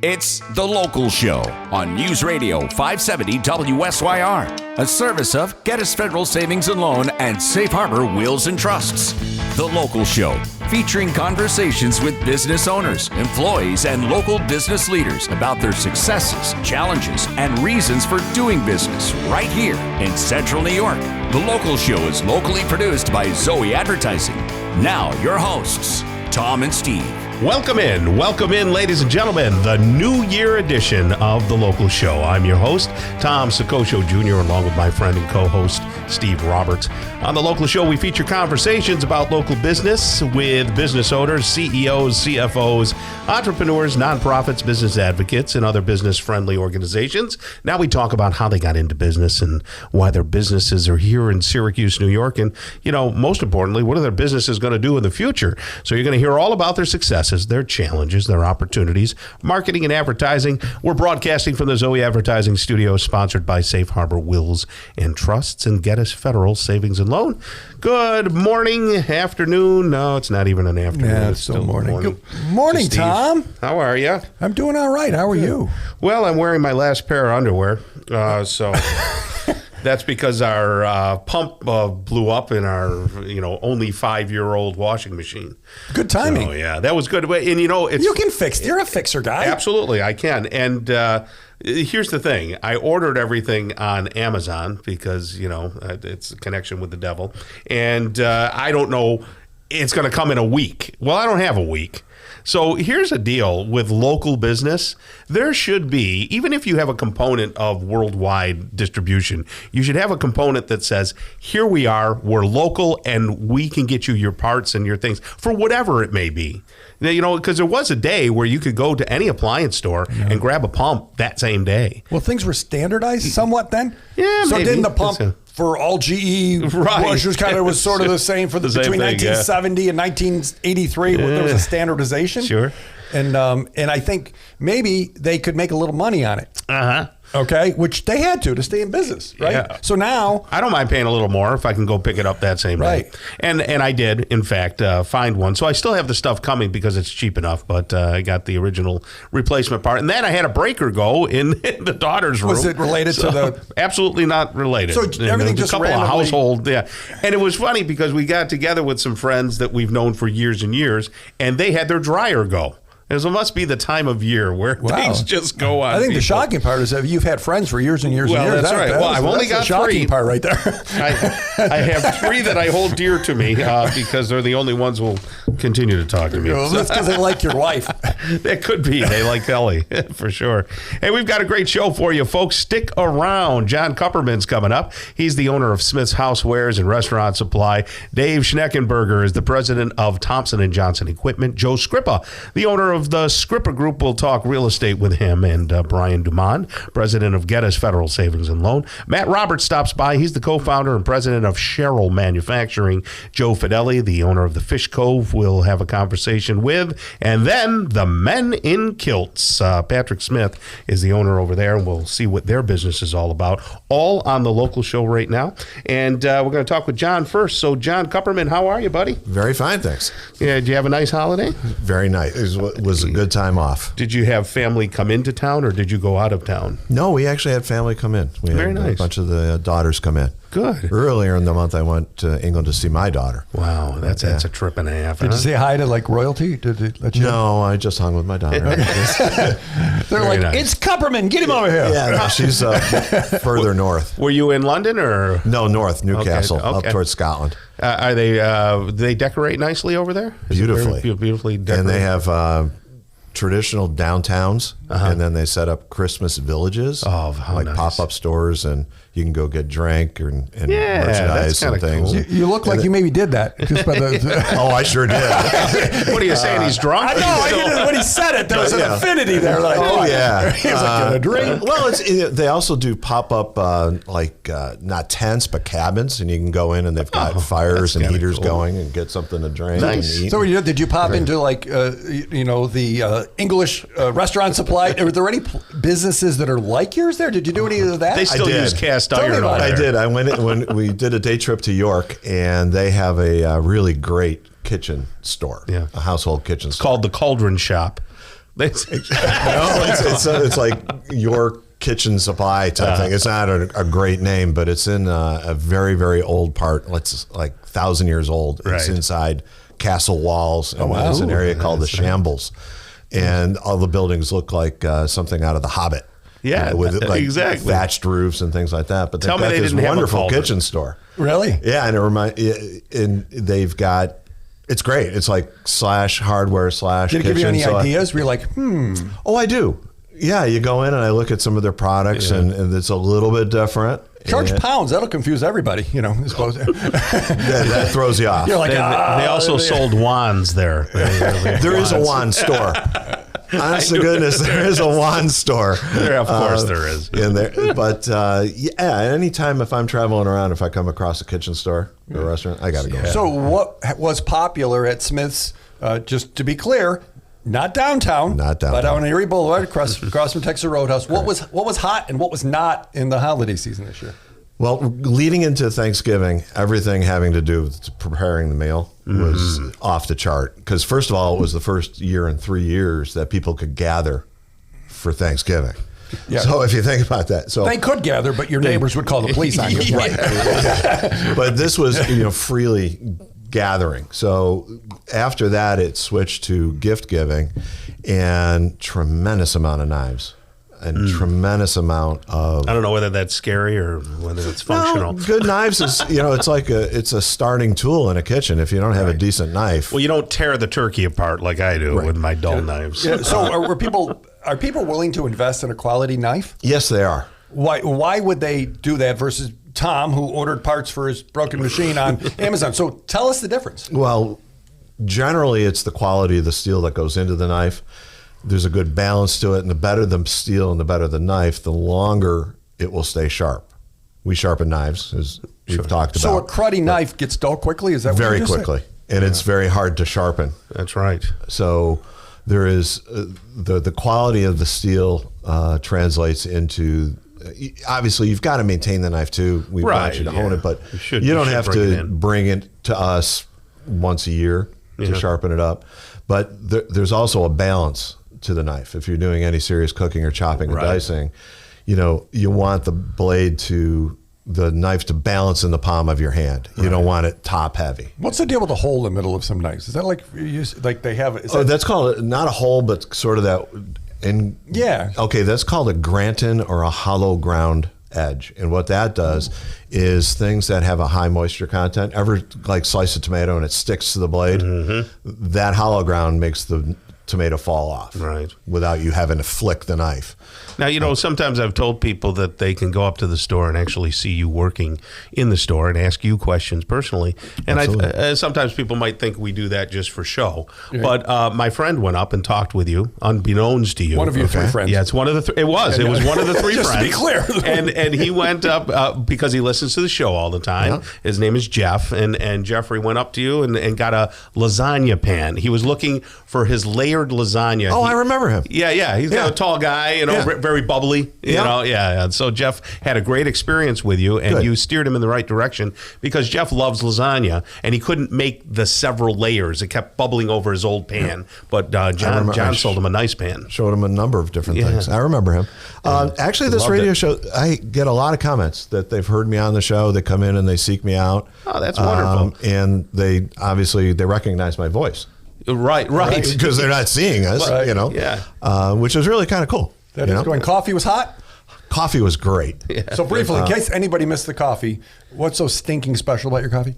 It's The Local Show on News Radio 570 WSYR, a service of Geddes Federal Savings and Loan and Safe Harbor Wills and Trusts. The Local Show, featuring conversations with business owners, employees, and local business leaders about their successes, challenges, and reasons for doing business right here in Central New York. The Local Show is locally produced by Zoey Advertising. Now, your hosts, Tom and Steve. Welcome in, ladies and gentlemen, the New Year edition of The Local Show. I'm your host, Tom Soccocio Jr., along with my friend and co-host, Steve Roberts. On The Local Show, we feature conversations about local business with business owners, CEOs, CFOs, entrepreneurs, nonprofits, business advocates, and other business-friendly organizations. Now we talk about how they got into business and why their businesses are here in Syracuse, New York, and, most importantly, what are their businesses going to do in the future? So you're going to hear all about their success, their challenges, their opportunities, marketing and advertising. We're broadcasting from the Zoey Advertising Studio, sponsored by Safe Harbor Wills and Trusts and Geddes Federal Savings and Loan. Good morning, afternoon. No, it's not even an afternoon. Yeah, it's still morning. Good morning, Tom. How are you? I'm doing all right. How are you? Well, I'm wearing my last pair of underwear, so... That's because our pump blew up in our, only 5-year-old washing machine. Good timing. Oh, yeah, that was good. And, it's... You can fix it. You're a fixer guy. Absolutely, I can. And here's the thing. I ordered everything on Amazon because, it's a connection with the devil. And I don't know, it's going to come in a week. Well, I don't have a week. So here's a deal with local business. There should be, even if you have a component of worldwide distribution, you should have a component that says, here we are, we're local, and we can get you your parts and your things for whatever it may be. Because there was a day where you could go to any appliance store and grab a pump that same day. Well, things were standardized somewhat then? Yeah, so maybe. Didn't the pump for all GE washers kind of was sort of the same for between 1970 and 1983? There was a standardization. Sure. And I think maybe they could make a little money on it. Uh-huh. Okay, which they had to stay in business, right? Yeah. So now... I don't mind paying a little more if I can go pick it up that same day. And I did, in fact, find one. So I still have the stuff coming because it's cheap enough, but I got the original replacement part. And then I had a breaker go in the daughter's room. Was it related to the... Absolutely not related. So everything just randomly... A couple of household, yeah. And it was funny because we got together with some friends that we've known for years and years, and they had their dryer go. It must be the time of year where things just go on. I think the shocking part is that you've had friends for years and years and years. Well, that's right. Well, I've only got 3. Shocking part right there. I have 3 that I hold dear to me because they're the only ones who will continue to talk to me. Well, that's because they like your wife. That could be. They like Ellie, for sure. Hey, we've got a great show for you, folks. Stick around. John Kupperman's coming up. He's the owner of Smith's Housewares and Restaurant Supply. Dave Schneckenberger is the president of Thompson & Johnson Equipment. Joe Scrippa, the owner of the Scrippa Group, will talk real estate with him, and Brian Dumond, president of Geddes Federal Savings and Loan. Matt Roberts stops by. He's the co-founder and president of Sherrill Manufacturing. Joe Fideli, the owner of the Fish Cove, will have a conversation with. And then the Men in Kilts. Patrick Smith is the owner over there, and we'll see what their business is all about. All on The Local Show right now. And we're going to talk with John first. So, John Kupperman, how are you, buddy? Very fine, thanks. Yeah, did you have a nice holiday? Very nice. It was a good time off. Did you have family come into town, or did you go out of town? No, we actually had family come in. We Very had nice. A bunch of the daughters come in. Good. Earlier in the month, I went to England to see my daughter. Wow, that's a trip and a half. Did you say hi to royalty? Did they let you? No, I just hung with my daughter. They're Very nice. It's Kupperman, get him over here. Yeah, no, she's further north. Were you in London or? No, north, Newcastle, Okay. up towards Scotland. Are they? Do they decorate nicely over there? Beautifully, beautifully decorated. And they have traditional downtowns, and then they set up Christmas villages, how nice. pop-up stores, and you can go get drink and merchandise and things. Cool. You look like you maybe did that. Just by the Oh, I sure did. What are you saying? He's drunk? I know. When he said it, there was an affinity there. Like, yeah. He was like, get a drink. Well, they also do pop-up, not tents, but cabins, and you can go in and they've got fires and heaters going and get something to drink and eat. So did you pop into the English restaurant supply? Are there any businesses that are like yours there? Did you do any of that? They still use cast iron over there. I did. I went when we did a day trip to York, and they have a really great kitchen store, a household kitchen store. Called the Cauldron Shop. It's like your kitchen supply type thing. It's not a great name, but it's in a very, very old part. It's like 1,000 years old. It's inside castle walls. And there's an area called the Shambles. And all the buildings look like something out of The Hobbit. Yeah, with like exactly. thatched roofs and things like that. But they've Tell me got they this didn't have a wonderful cauldron. kitchen store. Really? Yeah, and they've got. It's great. It's like / hardware / kitchen. Did it give you any ideas? Were you like, Oh, I do. Yeah, you go in and I look at some of their products, and it's a little bit different. charge pounds? That'll confuse everybody, you know. That throws you off. You're like, They also sold wands there. There is a wand store. Honest to goodness, there is a wand store. There, of course there is. In there. But yeah, anytime if I'm traveling around, if I come across a kitchen store or a restaurant, I got to go. So what was popular at Smith's, just to be clear, not downtown, but on Erie Boulevard, across from Texas Roadhouse. What was hot and what was not in the holiday season this year? Well, leading into Thanksgiving, everything having to do with preparing the meal was off the chart. Because first of all, it was the first year in 3 years that people could gather for Thanksgiving. Yeah. So if you think about that, so they could gather, but your neighbors would call the police on you. Right. But this was freely gathering. So after that, it switched to gift giving, and tremendous amount of knives. And tremendous amount of. I don't know whether that's scary or whether it's functional. No, good knives is it's like it's a starting tool in a kitchen. If you don't have a decent knife, well, you don't tear the turkey apart like I do with my dull knives. Yeah. So are people willing to invest in a quality knife? Yes, they are. Why would they do that versus Tom, who ordered parts for his broken machine on Amazon? So tell us the difference. Well, generally, it's the quality of the steel that goes into the knife. There's a good balance to it, and the better the steel and the better the knife, the longer it will stay sharp. We sharpen knives, as we've talked about. So a cruddy knife gets dull quickly? Is that what very you just quickly, said? and it's very hard to sharpen. That's right. So there is the quality of the steel translates into. Obviously, you've got to maintain the knife too. We want you to hone it, but you don't have to bring it to us once a year to sharpen it up. But there's also a balance to the knife. If you're doing any serious cooking or chopping and dicing, you want the knife to balance in the palm of your hand. You don't want it top heavy. What's the deal with the hole in the middle of some knives? Is that like they have? That's called not a hole, but sort of that. Okay, that's called a granton or a hollow ground edge. And what that does is things that have a high moisture content, ever like slice a tomato and it sticks to the blade, that hollow ground makes the tomato fall off without you having to flick the knife. Now, sometimes I've told people that they can go up to the store and actually see you working in the store and ask you questions personally. And sometimes people might think we do that just for show. Yeah. But my friend went up and talked with you, unbeknownst to you. One of your three friends. Yeah, it's one of the. It was one of the three just friends. Just to be clear. and he went up because he listens to the show all the time. Yeah. His name is Jeff, and Jeffrey went up to you and got a lasagna pan. He was looking for his layered lasagna. Oh, I remember him. Yeah. He's a tall guy, very bubbly, And so Jeff had a great experience with you, and you steered him in the right direction because Jeff loves lasagna, and he couldn't make the several layers. It kept bubbling over his old pan, but John sold him a nice pan. Showed him a number of different things. I remember him. Actually, this radio show, I get a lot of comments that they've heard me on the show. They come in and they seek me out. Oh, that's wonderful. And they recognize my voice. Right. Because they're not seeing us, which is really kind of cool. That is going. Coffee was hot? Coffee was great. Yeah. So briefly, in case anybody missed the coffee, what's so stinking special about your coffee?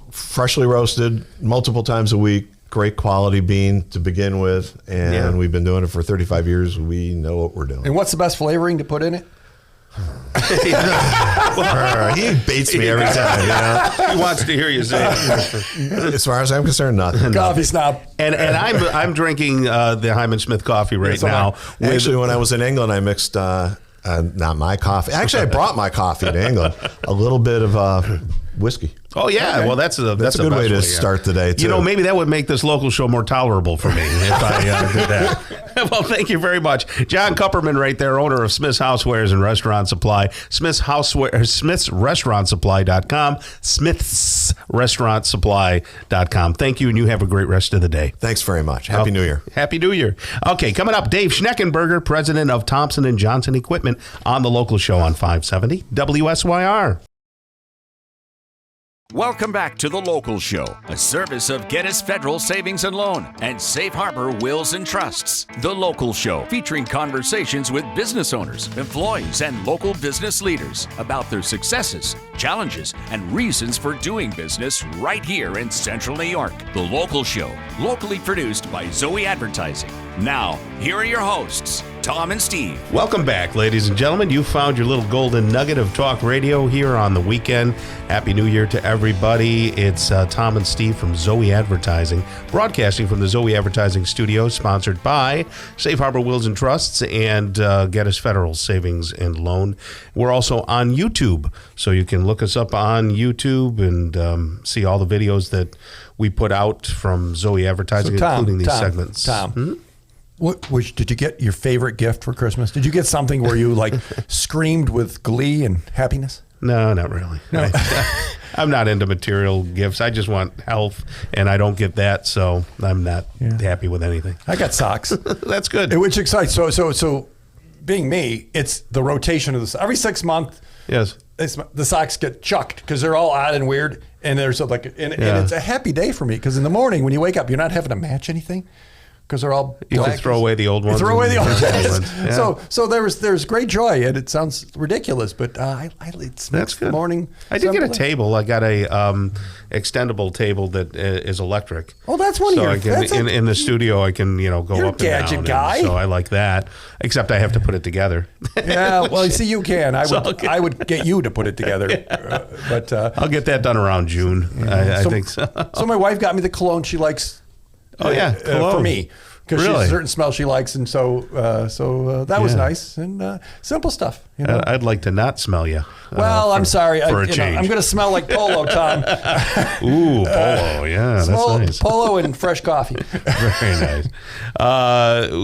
Freshly roasted, multiple times a week, great quality bean to begin with, and we've been doing it for 35 years. We know what we're doing. And what's the best flavoring to put in it? He baits me every time. He wants to hear you say it. As far as I'm concerned, nothing. Coffee snob. And I'm drinking the Hyman Smith coffee now. Actually, when I was in England, I mixed not my coffee. Actually, I brought my coffee to England. A little bit of whiskey. Oh yeah, okay. Well that's a good way to start the day too. Maybe that would make this local show more tolerable for me if I did that. Well, thank you very much, John Kupperman, right there, owner of Smith's Housewares and Restaurant Supply. SmithsRestaurantSupply.com. SmithsRestaurantSupply.com. Thank you, and you have a great rest of the day. Thanks very much. Happy New Year. Happy New Year. Okay, coming up, Dave Schneckenberger, president of Thompson & Johnson Equipment, on the local show on 570 WSYR. Welcome back to The Local Show, a service of Geddes Federal Savings and Loan and Safe Harbor Wills and Trusts. The Local Show, featuring conversations with business owners, employees, and local business leaders about their successes, challenges, and reasons for doing business right here in Central New York. The Local Show, locally produced by Zoey Advertising. Now, here are your hosts, Tom and Steve. Welcome back, ladies and gentlemen. You found your little golden nugget of talk radio here on the weekend. Happy New Year to everybody. It's Tom and Steve from Zoey Advertising, broadcasting from the Zoey Advertising studio, sponsored by Safe Harbor Wills and Trusts and Geddes Federal Savings and Loan. We're also on YouTube, so you can look us up on YouTube and see all the videos that we put out from Zoey Advertising, including these segments. Tom. Mm-hmm. Did you get your favorite gift for Christmas? Did you get something where you screamed with glee and happiness? No, not really. No. I'm not into material gifts. I just want health, and I don't get that, so I'm not happy with anything. I got socks. That's good. Which excites. So being me, it's the rotation of every 6 months. Yes. The socks get chucked because they're all odd and weird, and there's and it's a happy day for me because in the morning when you wake up, you're not having to match anything. Because they're all you can throw away the old ones. Throw away the old ones. Yeah. So there's great joy, and it sounds ridiculous, but that's good. Morning. I did get a table. I got a extendable table that is electric. Oh, that's one of your. In the studio, I can go you're up and gadget down. Guy. So I like that. Except I have to put it together. Yeah, well, you see, you can. I would get you to put it together, but I'll get that done around June. I think so. So my wife got me the cologne she likes. For me, because she has a certain smell she likes, and so that was nice and simple stuff. I'd like to not smell you. Well, I'm sorry. For a change. I'm going to smell like Polo, Tom. Ooh, Polo, yeah, that's nice. Polo and fresh coffee. Very nice.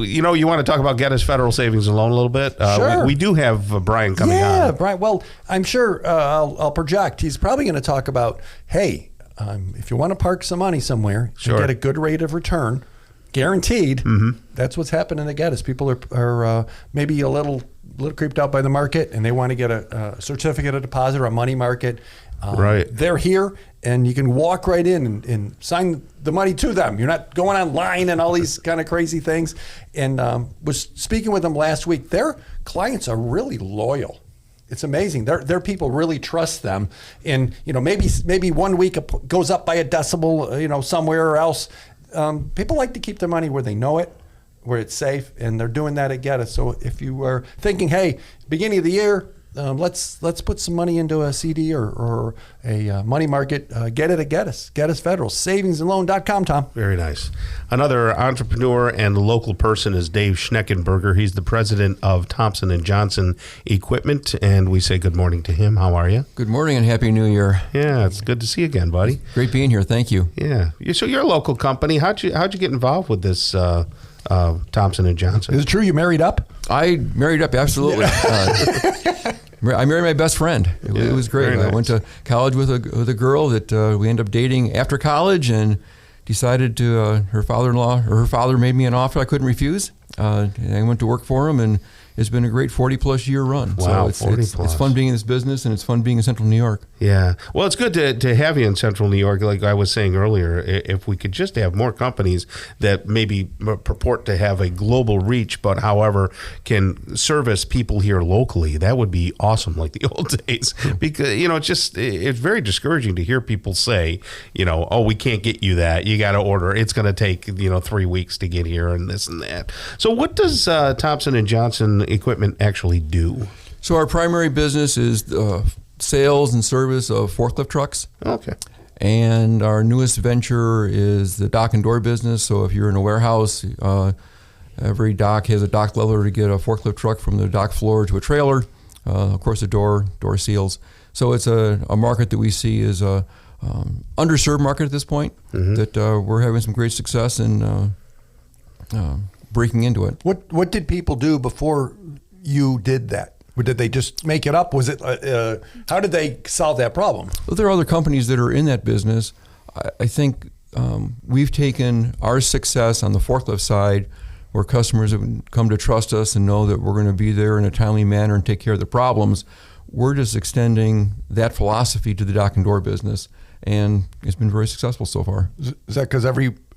You want to talk about Geddes Federal Savings and Loan a little bit? Sure. We do have Brian coming on. Yeah, Brian. Well, I'm sure I'll project. He's probably going to talk about, hey, if you want to park some money somewhere and get a good rate of return, guaranteed, that's what's happening at Geddes. People are maybe a little creeped out by the market, and they want to get a certificate of deposit or a money market. Right. They're here, and you can walk right in and sign the money to them. You're not going online and all these kind of crazy things. And was speaking with them last week. Their clients are really loyal. It's amazing. Their people really trust them. And, maybe 1 week it goes up by a decibel, somewhere else. People like to keep their money where they know it, where it's safe, and they're doing that at Geddes. So if you are thinking, hey, beginning of the year, let's put some money into a CD or a money market, get it at Geddes. Geddes Federal, savingsandloan.com, Tom. Very nice. Another entrepreneur and local person is Dave Schneckenberger. He's the president of Thompson & Johnson Equipment, and we say good morning to him. How are you? Good morning and Happy New Year. Yeah, it's good to see you again, buddy. Great being here. Thank you. Yeah. So you're a local company. How'd you get involved with this Thompson & Johnson? Is it true you married up? I married up, absolutely. I married my best friend. It was great. Nice. I went to college with a girl that we ended up dating after college, and decided to her father made me an offer I couldn't refuse. And I went to work for him, and it's been a great 40-plus year run. Wow, so it's fun being in this business, and it's fun being in Central New York. Yeah. Well, it's good to have you in Central New York. Like I was saying earlier, if we could just have more companies that maybe purport to have a global reach, but however can service people here locally, that would be awesome, like the old days. Because, it's very discouraging to hear people say, oh, we can't get you that. You got to order. It's going to take, 3 weeks to get here and this and that. So what does Thompson & Johnson Equipment actually do? So our primary business is sales and service of forklift trucks. Okay. And our newest venture is the dock and door business. So if you're in a warehouse, every dock has a dock leveler to get a forklift truck from the dock floor to a trailer. of course the door seals. So it's a market that we see as a underserved market at this point, that we're having some great success in breaking into it. What did people do before you did that? Did they just make it up? Was it? How did they solve that problem? Well, there are other companies that are in that business. I think we've taken our success on the forklift side, where customers have come to trust us and know that we're going to be there in a timely manner and take care of the problems. We're just extending that philosophy to the dock and door business, and it's been very successful so far. Is that because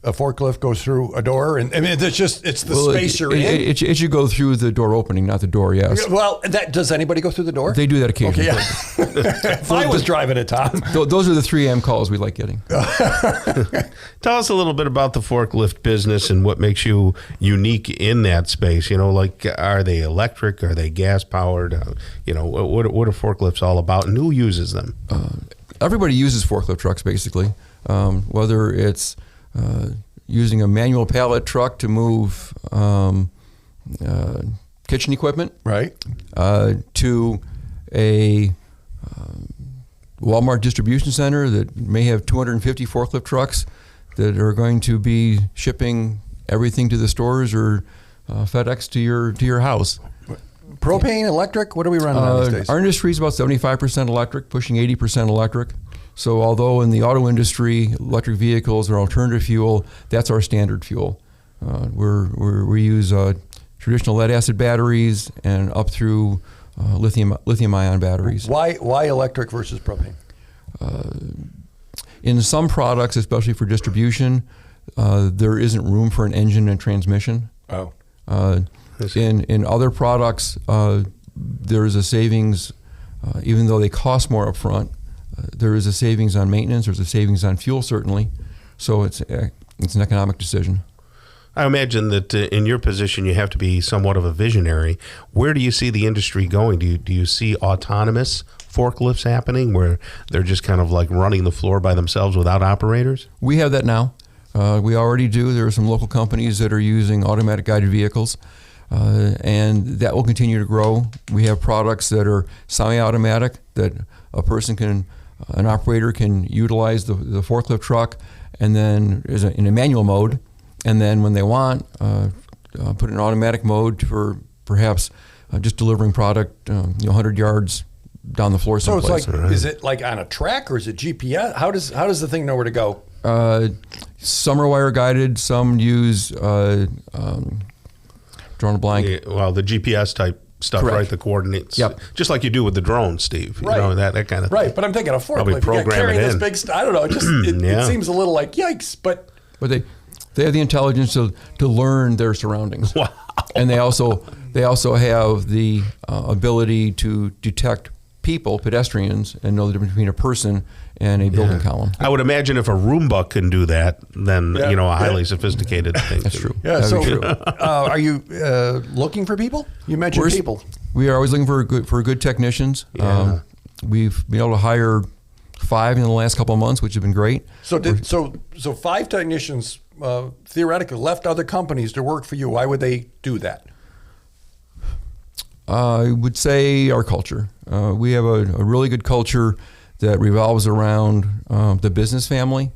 a forklift goes through a door, and I mean it's the space you're in? It should go through the door opening, not the door. Yes. Well, does anybody go through the door? They do that occasionally. Okay, yeah. If I was driving it, Tom. Those are the 3 a.m. calls we like getting. Tell us a little bit about the forklift business and what makes you unique in that space. You know, like, are they electric? Are they gas powered? You know, what are forklifts all about, and who uses them? Everybody uses forklift trucks, basically, whether it's using a manual pallet truck to move kitchen equipment, right, to a Walmart distribution center that may have 250 forklift trucks that are going to be shipping everything to the stores, or FedEx to your house. Propane, electric, what are we running on these days? Our industry is about 75% electric, pushing 80% electric. So although in the auto industry, electric vehicles are alternative fuel, that's our standard fuel. We use traditional lead acid batteries and up through lithium ion batteries. Why electric versus propane? In some products, especially for distribution, there isn't room for an engine and transmission. Oh. In other products, there is a savings, even though they cost more up front. There is a savings on maintenance. There's a savings on fuel, certainly. So it's an economic decision. I imagine that in your position, you have to be somewhat of a visionary. Where do you see the industry going? Do you see autonomous forklifts happening, where they're just kind of like running the floor by themselves without operators? We have that now. We already do. There are some local companies that are using automatic guided vehicles, and that will continue to grow. We have products that are semi-automatic, that an operator can utilize the forklift truck, and then in a manual mode, and then when they want, put in automatic mode for perhaps just delivering product 100 yards down the floor someplace. So it's like, is it like on a track, or is it GPS? How does the thing know where to go? Some are wire guided, some use drawing a blank. Yeah, well, the GPS type stuff, correct, right? The coordinates. Yep. Just like you do with the drone, Steve. Right. You know, that kind of thing. Right, but I'm thinking a Probably forklift. program carrying it this in. big I don't know. It seems a little like yikes, but they have the intelligence to learn their surroundings. Wow. And they also have the ability to detect people, pedestrians, and know the difference between a person and a building column. I would imagine if a Roomba can do that, then a highly sophisticated thing. That's true. Yeah. That'd So, be true. are you looking for people? You mentioned people. We are always looking for good technicians. Yeah. We've been able to hire 5 in the last couple of months, which have been great. So 5 technicians theoretically left other companies to work for you. Why would they do that? I would say our culture. We have a really good culture that revolves around the business family.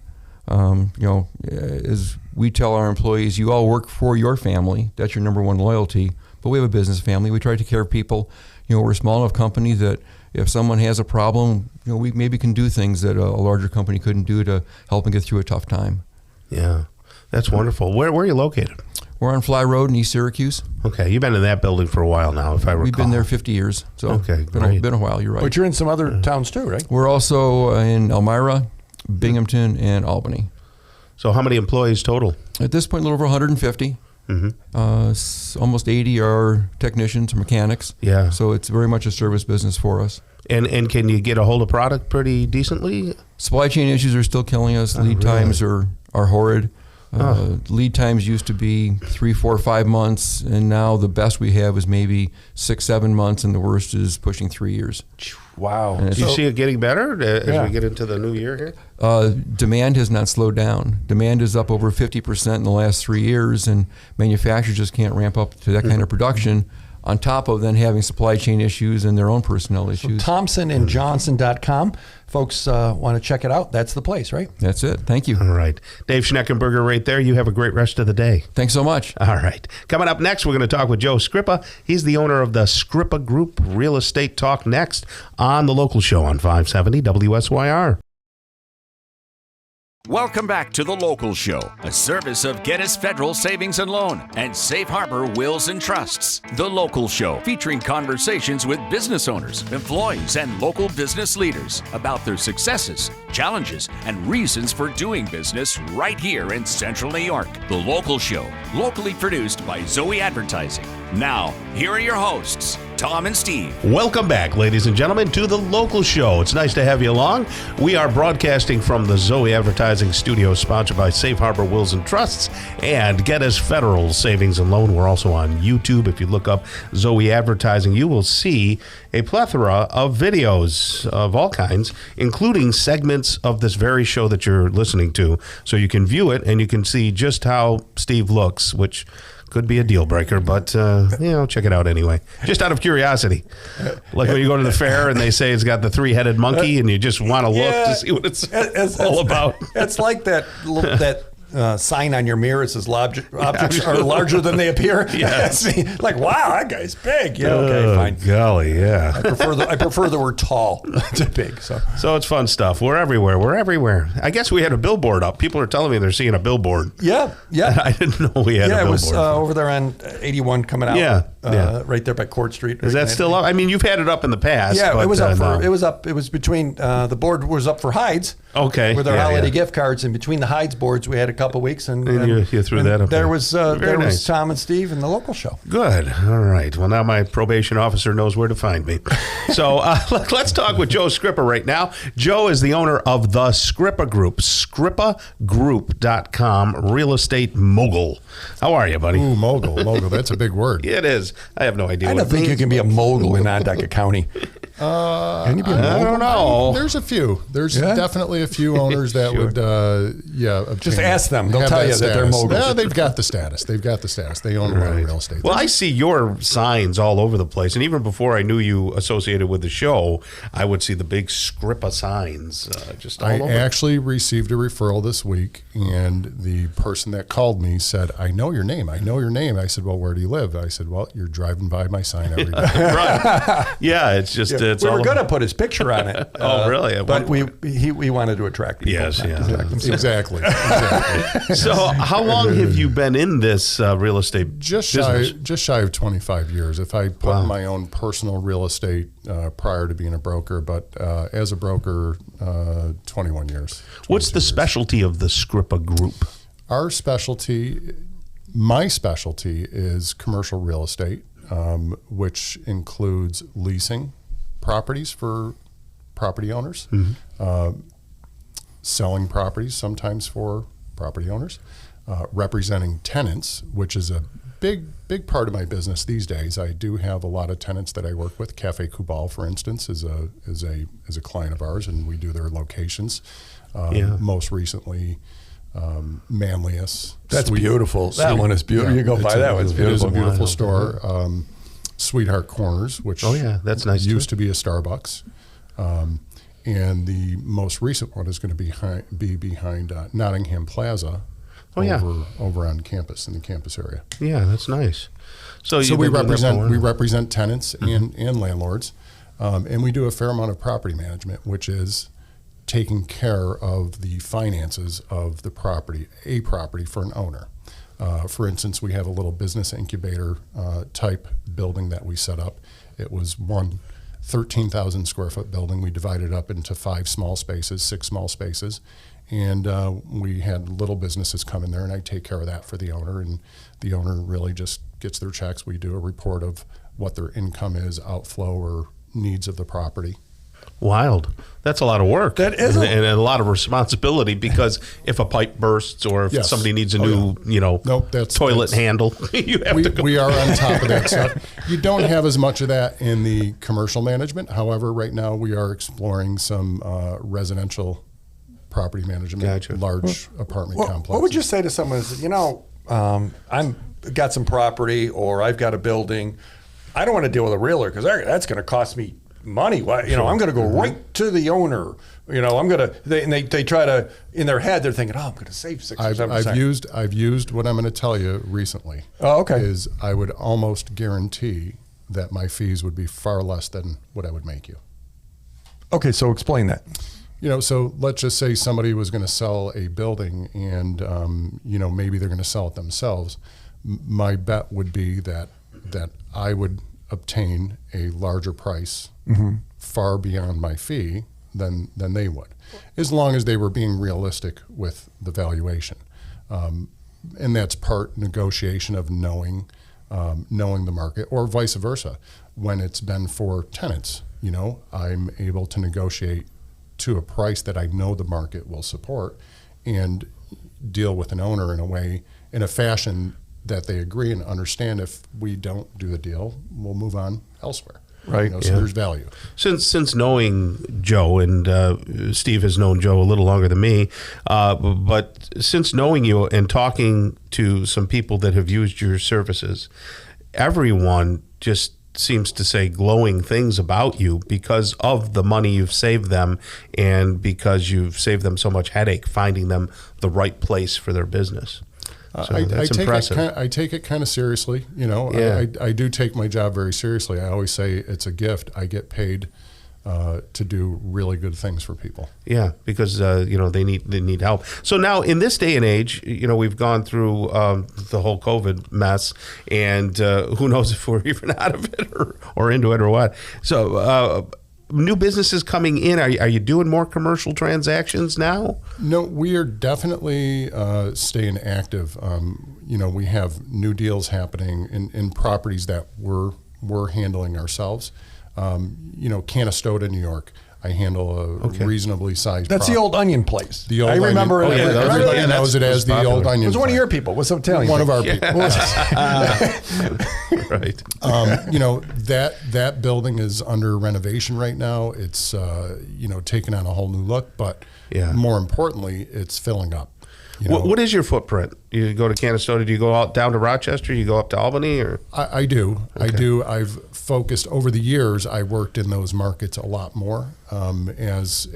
As we tell our employees, you all work for your family. That's your number one loyalty. But we have a business family. We try to take care of people. We're a small enough company that if someone has a problem, we maybe can do things that a larger company couldn't do to help them get through a tough time. Yeah, that's wonderful. Where are you located? We're on Fly Road in East Syracuse. Okay, you've been in that building for a while now, if I recall. We've been there 50 years. So okay, been a while, you're right. But you're in some other towns too, right? We're also in Elmira, Binghamton, and Albany. So how many employees total? At this point, a little over 150. Almost 80 are technicians or mechanics. Yeah. So it's very much a service business for us. And can you get a hold of product pretty decently? Supply chain issues are still killing us. Lead times are horrid. Lead times used to be 3, 4, 5 months, and now the best we have is maybe 6, 7 months, and the worst is pushing 3 years. Wow. Do you see it getting better as we get into the new year here? Demand has not slowed down. Demand is up over 50% in the last 3 years, and manufacturers just can't ramp up to that kind of production on top of then having supply chain issues and their own personnel issues. ThompsonandJohnson.com. Folks want to check it out. That's the place, right? That's it. Thank you. All right. Dave Schneckenberger right there. You have a great rest of the day. Thanks so much. All right. Coming up next, we're going to talk with Joe Scrippa. He's the owner of the Scrippa Group. Real Estate Talk next on The Local Show on 570 WSYR. Welcome back to The Local Show, a service of Gettys Federal Savings and Loan and Safe Harbor Wills and Trusts. The Local Show, featuring conversations with business owners, employees, and local business leaders about their successes, challenges, and reasons for doing business right here in Central New York. The Local Show, locally produced by Zoey Advertising. Now, here are your hosts, Tom and Steve. Welcome back, ladies and gentlemen, to The Local Show. It's nice to have you along. We are broadcasting from the Zoey Advertising Studio, sponsored by Safe Harbor Wills and Trusts and Gettys Federal Savings and Loan. We're also on YouTube. If you look up Zoey Advertising, you will see a plethora of videos of all kinds, including segments of this very show that you're listening to. So you can view it and you can see just how Steve looks, which could be a deal breaker, but check it out anyway. Just out of curiosity. Like when you go to the fair and they say it's got the three-headed monkey and you just want to look to see what it's all about. It's like that sign on your mirror. It says objects are larger than they appear. Yes. Like, wow, that guy's big. Yeah, okay, fine. Golly, yeah. I prefer the word tall to big. So it's fun stuff. We're everywhere. I guess we had a billboard up. People are telling me they're seeing a billboard. Yeah. I didn't know we had a billboard. Yeah, it was over there on 81 coming out. Yeah. Right there by Court Street. Is that still up? I mean, you've had it up in the past. Yeah, but, it was up for. It was up. It was between the board was up for Hides. Okay. With our holiday gift cards, and between the Hides boards, we had a couple weeks, and you threw that up. There was nice. Tom and Steve in The Local Show. Good. All right. Well, now my probation officer knows where to find me. So let's talk with Joe Scrippa right now. Joe is the owner of the Scrippa Group, scrippagroup.com, real estate mogul. How are you, buddy? Ooh, mogul. That's a big word. It is. I have no idea. I don't think you can be a mogul in Onondaga County. Can you be a mogul? I don't know. There's a few. There's definitely a few owners that would, just ask them. They'll tell you that they're moguls. Yeah, they've got the status. They own a lot of real estate. Well, I see your signs all over the place, and even before I knew you associated with the show, I would see the big Scrippa signs just all over. I actually received a referral this week, and the person that called me said, "I know your name. I said, "Well, where do you live?" I said, "Well, you're driving by my sign every day." Right. Yeah, it's just it's we were going to put his picture on it. Oh, really? But we wanted to attract people. Yes, Exactly. So, how long have you been in this real estate just business? shy of 25 years. If I put my own personal real estate prior to being a broker, but as a broker, 21 years. What's the specialty of the Scrippa Group? My specialty is commercial real estate, which includes leasing properties for property owners, selling properties sometimes for property owners, representing tenants, which is a big part of my business these days. I do have a lot of tenants that I work with. Cafe Kubal, for instance, is a client of ours, and we do their locations. Most recently, Manlius. That's beautiful. That one is beautiful. You go by that one. It's beautiful. It is a beautiful store. Sweetheart Corners, which that's nice. Used to be a Starbucks. And the most recent one is going to be behind Nottingham Plaza. Over on campus, in the campus area. Yeah, that's nice. So we represent tenants and landlords, and we do a fair amount of property management, which is taking care of the finances of the property for an owner. For instance, we have a little business incubator type building that we set up. It was one 13,000 square foot building. We divided it up into 6 small spaces. And we had little businesses come in there, and I take care of that for the owner. And the owner really just gets their checks. We do a report of what their income is, outflow, or needs of the property. Wild. That's a lot of work. That is. And a lot of responsibility, because if a pipe bursts or if somebody needs a new, toilet handle, you have to go. We are on top of that stuff. You don't have as much of that in the commercial management. However, right now we are exploring some residential property management, large apartment complexes. What would you say to someone who says, I'm got some property, or I've got a building, I don't want to deal with a realtor because that's going to cost me money. I'm going to go right to the owner. I'm going to. They try to, in their head, they're thinking, I'm going to save 6 or 7%. I've used what I'm going to tell you recently. Oh, okay. Is I would almost guarantee that my fees would be far less than what I would make you. Okay, so explain that. So let's just say somebody was going to sell a building and, maybe they're going to sell it themselves. My bet would be that I would obtain a larger price far beyond my fee than they would, as long as they were being realistic with the valuation. And that's part negotiation of knowing the market, or vice versa. When it's been for tenants, I'm able to negotiate to a price that I know the market will support and deal with an owner in a fashion that they agree and understand. If we don't do the deal, we'll move on elsewhere. Right. So there's value. Since knowing Joe, and Steve has known Joe a little longer than me, but since knowing you and talking to some people that have used your services, everyone just seems to say glowing things about you because of the money you've saved them and because you've saved them so much headache finding them the right place for their business. So that's impressive. I take it kind of seriously. I do take my job very seriously. I always say it's a gift. I get paid to do really good things for people. Yeah, because they need help. So now in this day and age, we've gone through the whole COVID mess, and who knows if we're even out of it or into it or what. So new businesses coming in. Are you doing more commercial transactions now? No, we are definitely staying active. We have new deals happening in properties that we're handling ourselves. Canastota, New York. I handle a reasonably sized That's property. The old onion place. The old I remember onion. Everybody knows it as the old onion. It was one of your people. What's Italian? One of our people. Right. That building is under renovation right now. It's taking on a whole new look, but more importantly, it's filling up. What is your footprint? You go to Canastota, do you go out down to Rochester, you go up to Albany, or? I do. Okay. I do. I've focused over the years. I worked in those markets a lot more. As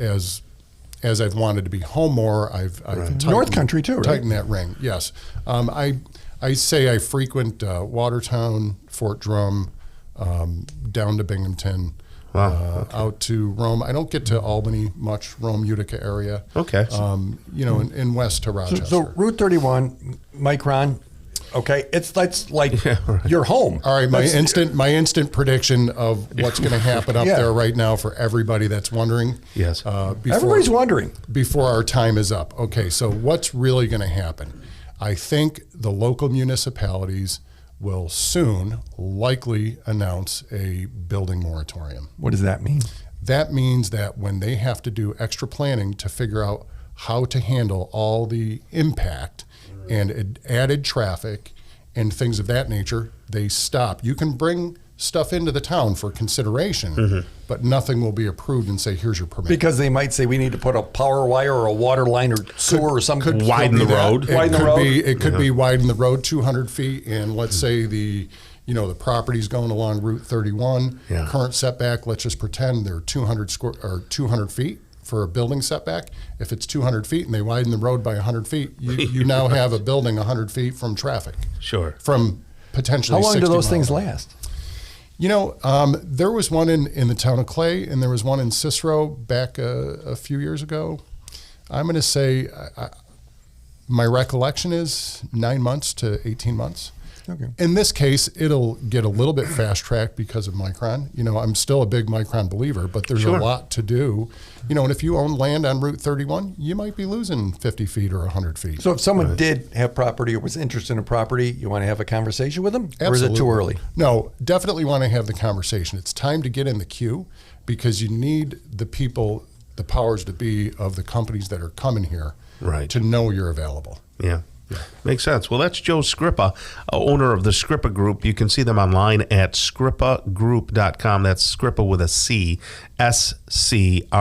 I've wanted to be home more, I've North Country too, right? Tightened that ring. Yes. I say I frequent Watertown, Fort Drum, down to Binghamton. Wow. Out to Rome. I don't get to Albany much, Rome, Utica area. Okay. In west to Rochester. So Route 31, Micron, okay, that's like your home. All right, my instant prediction of what's going to happen up there right now for everybody that's wondering. Yes. Everybody's wondering. Before our time is up. Okay, so what's really going to happen? I think the local municipalities will soon likely announce a building moratorium. What does that mean? That means that when they have to do extra planning to figure out how to handle all the impact and added traffic and things of that nature, they stop. You can bring stuff into the town for consideration, but nothing will be approved and say, here's your permit. Because they might say we need to put a power wire or a water line or sewer or something. Widen the road. It could be widen the road 200 feet, and let's say the property's going along Route 31. Current setback, let's just pretend they're 200 feet for a building setback. If it's 200 feet and they widen the road by 100 feet, you now have a building 100 feet from traffic. Sure. From potentially 60 How long do those things miles. last? There was one in the town of Clay, and there was one in Cicero back a few years ago. I'm going to say my recollection is 9 months to 18 months. Okay. In this case, it'll get a little bit fast-tracked because of Micron. I'm still a big Micron believer, but there's a lot to do. And if you own land on Route 31, you might be losing 50 feet or 100 feet. So if someone did have property or was interested in property, you want to have a conversation with them? Absolutely. Or is it too early? No, definitely want to have the conversation. It's time to get in the queue because you need the people, the powers to be of the companies that are coming here to know you're available. Yeah. Makes sense. Well, that's Joe Scrippa, owner of the Scrippa Group. You can see them online at scrippagroup.com. That's Scrippa with a C, SCRIPA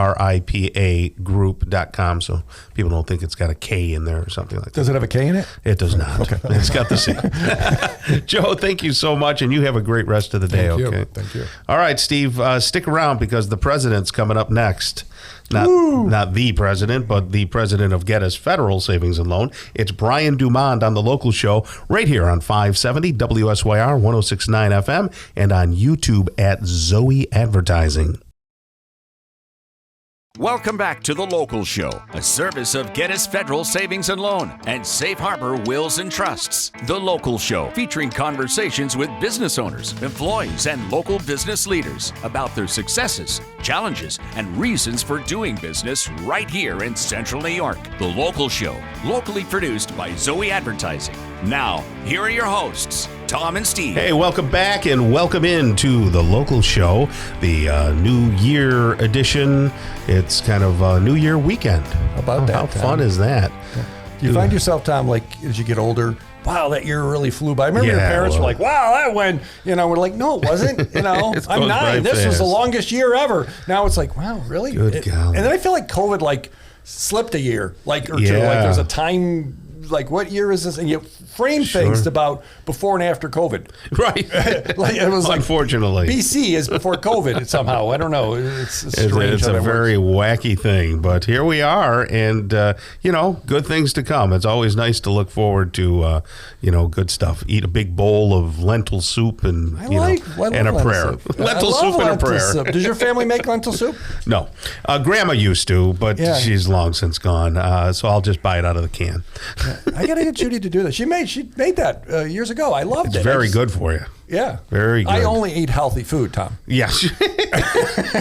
group.com. So people don't think it's got a K in there or something like that. Does it have a K in it? It does not. Okay. It's got the C. Joe, thank you so much, and you have a great rest of the day. Thank you. All right, Steve, stick around because the president's coming up next. Not the president, but the president of Geddes Federal Savings and Loan. It's Brian Dumond on the local show right here on 570 WSYR 106.9 FM and on YouTube at Zoey Advertising. Welcome back to The Local Show, a service of Geddes Federal Savings and Loan and Safe Harbor Wills and Trusts. The Local Show, featuring conversations with business owners, employees, and local business leaders about their successes, challenges, and reasons for doing business right here in Central New York. The Local Show, locally produced by Zoey Advertising. Now, here are your hosts, Tom and Steve. Hey, welcome back and welcome into The Local Show, the New Year edition. It's kind of a New Year weekend. How about that? How fun is that? Yeah. Do you find yourself, Tom, like as you get older, wow, that year really flew by? I remember your parents were like, wow, that went, we're like, no, it wasn't. I'm 9. This was the longest year ever. Now it's like, wow, really? Good golly. And then I feel like COVID like slipped a year, or two. Like there's a time, like what year is this? And you frame things about before and after COVID. Right. Like it was unfortunately. Like BC is before COVID somehow. I don't know. It's strange. It's a very wacky thing, but here we are, and good things to come. It's always nice to look forward to good stuff. Eat a big bowl of lentil soup and and a prayer. Lentil soup and a prayer. Soup. Does your family make lentil soup? No. Grandma used to, but she's long since gone. So I'll just buy it out of the can. I gotta get Judy to do that. She made that years ago. I loved it. It's very good for you. Yeah. Very good. I only eat healthy food, Tom. Yes.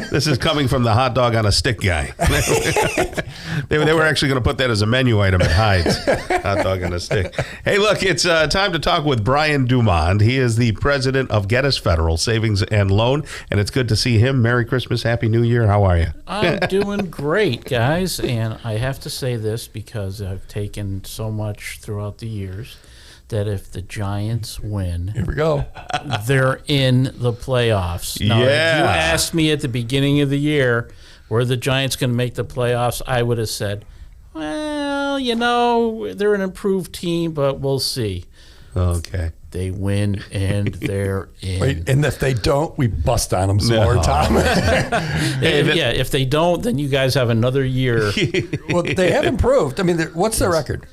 This is coming from the hot dog on a stick guy. They were actually going to put that as a menu item at Hyde's. Hot dog on a stick. Hey, look, it's time to talk with Brian Dumond. He is the president of Geddes Federal Savings and Loan, and it's good to see him. Merry Christmas, Happy New Year. How are you? I'm doing great, guys, and I have to say this because I've taken so much throughout the years that if the Giants win, here we go, they're in the playoffs. Now, if you asked me at the beginning of the year, were the Giants going to make the playoffs, I would have said, well, they're an improved team, but we'll see. Okay. They win, and they're in. Wait, and if they don't, we bust on them some more, Tom. If they don't, then you guys have another year. Well, they have improved. I mean, what's their record?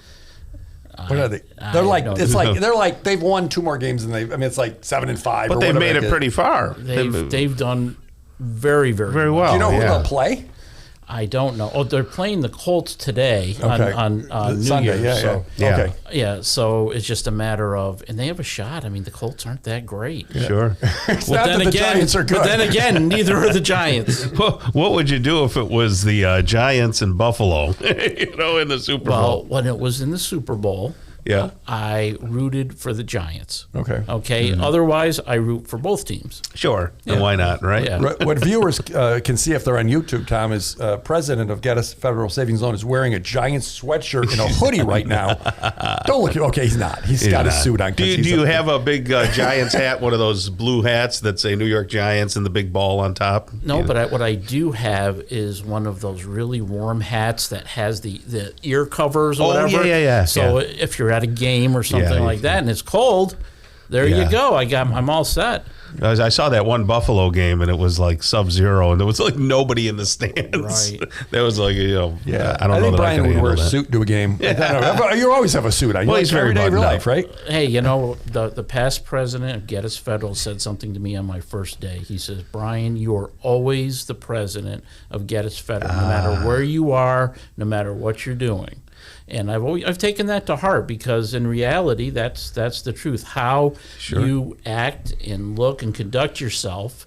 What are they? They're like they've won 2 more games than it's like 7-5. But they've made it pretty far. They've done very, very, very well. Do you know who they'll play? I don't know. Oh, they're playing the Colts today on New Sunday. Year's. So it's just a matter of, and they have a shot. I mean, the Colts aren't that great. Yeah. Sure. The Giants are good. But then again, neither are the Giants. What would you do if it was the Giants in Buffalo, in the Super Bowl? Well, when it was in the Super Bowl, I rooted for the Giants. Okay. Mm-hmm. Otherwise, I root for both teams. Sure. And why not, right? Yeah. What viewers can see if they're on YouTube, Tom, is president of Geddes Federal Savings Loan is wearing a Giants sweatshirt and a hoodie right now. Don't look. Okay, he's not. He's got a suit on. Do you have a big Giants hat, one of those blue hats that say New York Giants and the big ball on top? No, but what I do have is one of those really warm hats that has the ear covers or whatever. Yeah. So if you're at a game or something like that and it's cold, there you go. I'm all set. I saw that one Buffalo game and it was like sub-zero and there was like nobody in the stands. Right. That was like, I don't know. I think Brian would wear a that. suit to a game. You always have a suit on. Well, he's very every day of your buttoned life, right? Hey, the past president of Geddes Federal said something to me on my first day. He says, Brian, you are always the president of Geddes Federal, no matter where you are, no matter what you're doing. And I've taken that to heart because in reality, that's the truth. How you act and look and conduct yourself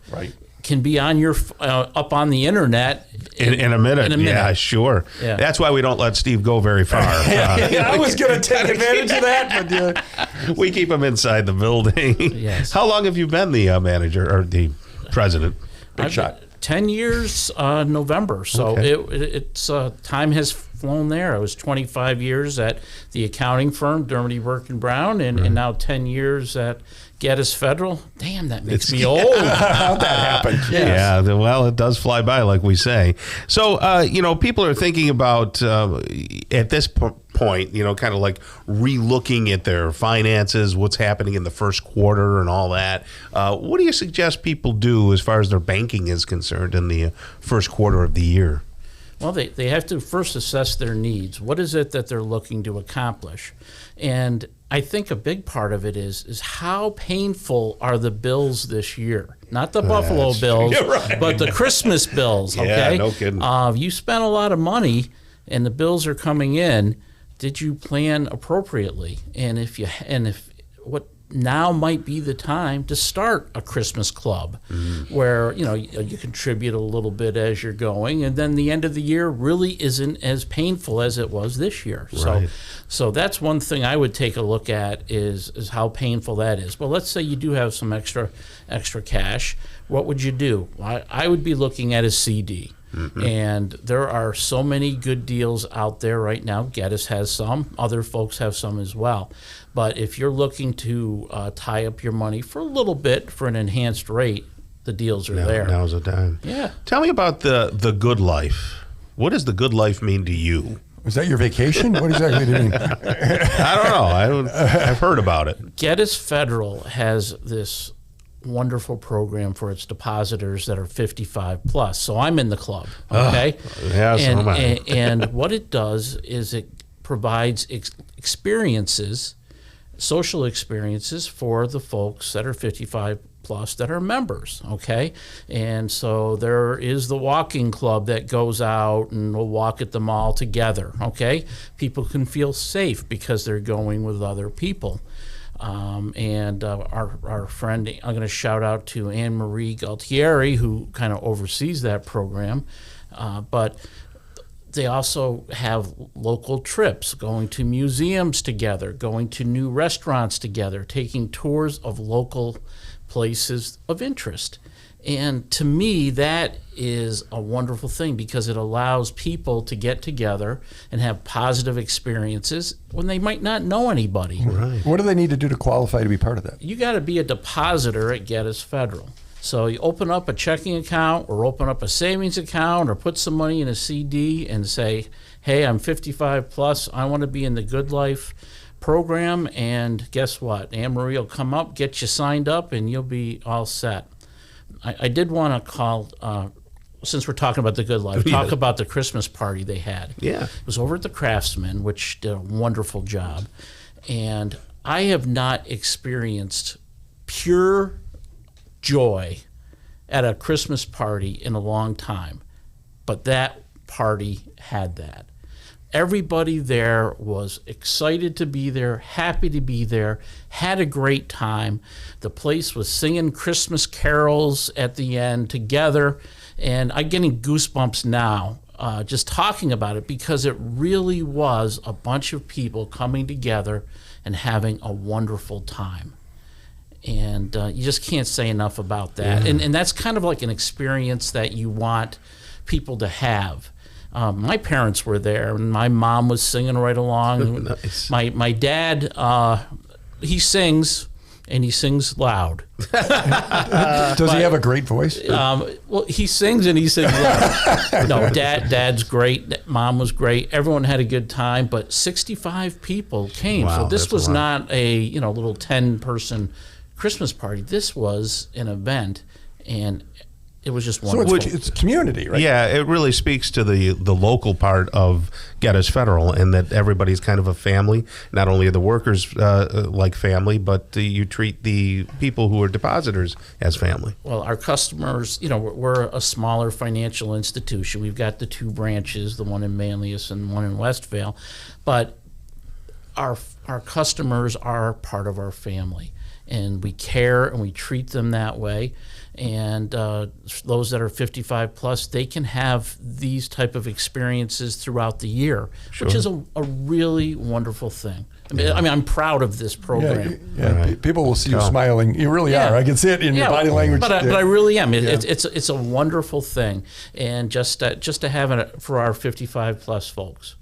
can be on your up on the internet in a minute. Yeah, sure. Yeah. That's why we don't let Steve go very far. I was going to take advantage of that, but we keep him inside the building. Yes. How long have you been the manager or the president? Big shot. 10 years November, so it's time has flown there. I was 25 years at the accounting firm, Dermody Burke and Brown, and now 10 years at Geddes Federal. Damn, that makes me old. How'd that happen? Yes. Yeah, well, it does fly by, like we say. So, people are thinking about, at this point, kind of like re-looking at their finances, what's happening in the first quarter and all that. What do you suggest people do as far as their banking is concerned in the first quarter of the year? Well, they have to first assess their needs. What is it that they're looking to accomplish? And I think a big part of it is how painful are the bills this year? Not the Buffalo Bills, but the Christmas bills, okay? Yeah, no kidding. You spent a lot of money and the bills are coming in. Did you plan appropriately? And if what now might be the time to start a Christmas club where, you contribute a little bit as you're going, and then the end of the year really isn't as painful as it was this year. Right. So that's one thing I would take a look at is how painful that is. But let's say you do have some extra cash. What would you do? I would be looking at a CD. And there are so many good deals out there right now. Geddes has some. Other folks have some as well. But if you're looking to tie up your money for a little bit for an enhanced rate, the deals are there. Now's the time. Yeah. Tell me about the good life. What does the good life mean to you? Is that your vacation? What exactly do you mean? I don't know. I've heard about it. Geddes Federal has this wonderful program for its depositors that are 55 plus. So I'm in the club, okay? Yes, and what it does is it provides experiences, social experiences for the folks that are 55 plus that are members, okay? And so there is the walking club that goes out and will walk at the mall together, okay? People can feel safe because they're going with other people. And our friend, I'm going to shout out to Anne Marie Galtieri, who kind of oversees that program. But they also have local trips, going to museums together, going to new restaurants together, taking tours of local places of interest. And to me, that is a wonderful thing because it allows people to get together and have positive experiences when they might not know anybody. Right. What do they need to do to qualify to be part of that? You got to be a depositor at Geddes Federal. So you open up a checking account or open up a savings account or put some money in a CD and say, hey, I'm 55 plus. I want to be in the Good Life program. And guess what? Anne Marie will come up, get you signed up, and you'll be all set. I did want to call, since we're talking about the Good Life, talk about the Christmas party they had. Yeah. It was over at the Craftsman, which did a wonderful job. And I have not experienced pure joy at a Christmas party in a long time. But that party had that. Everybody there was excited to be there, happy to be there, had a great time. The place was singing Christmas carols at the end together, and I'm getting goosebumps now just talking about it because it really was a bunch of people coming together and having a wonderful time. And you just can't say enough about that. Yeah. And that's kind of like an experience that you want people to have. My parents were there, and my mom was singing right along. Nice. My dad, he sings, and he sings loud. Does he have a great voice? Well, he sings and he sings loud. No, Dad's great. Mom was great. Everyone had a good time, but 65 people came. Wow, so this was a not a little 10-person Christmas party. This was an event, and it was just wonderful. So it's community, right? Yeah, it really speaks to the local part of Geddes Federal, and that everybody's kind of a family. Not only are the workers like family, but you treat the people who are depositors as family. Well, our customers, we're a smaller financial institution. We've got the 2 branches, the one in Manlius and one in Westvale, but our customers are part of our family, and we care and we treat them that way. And those that are 55 plus, they can have these type of experiences throughout the year, which is a really wonderful thing. I mean, I'm proud of this program. Yeah. Right. People will see you smiling. You really are. I can see it in your body language. But I really am. It's a wonderful thing, and just to have it for our 55 plus folks.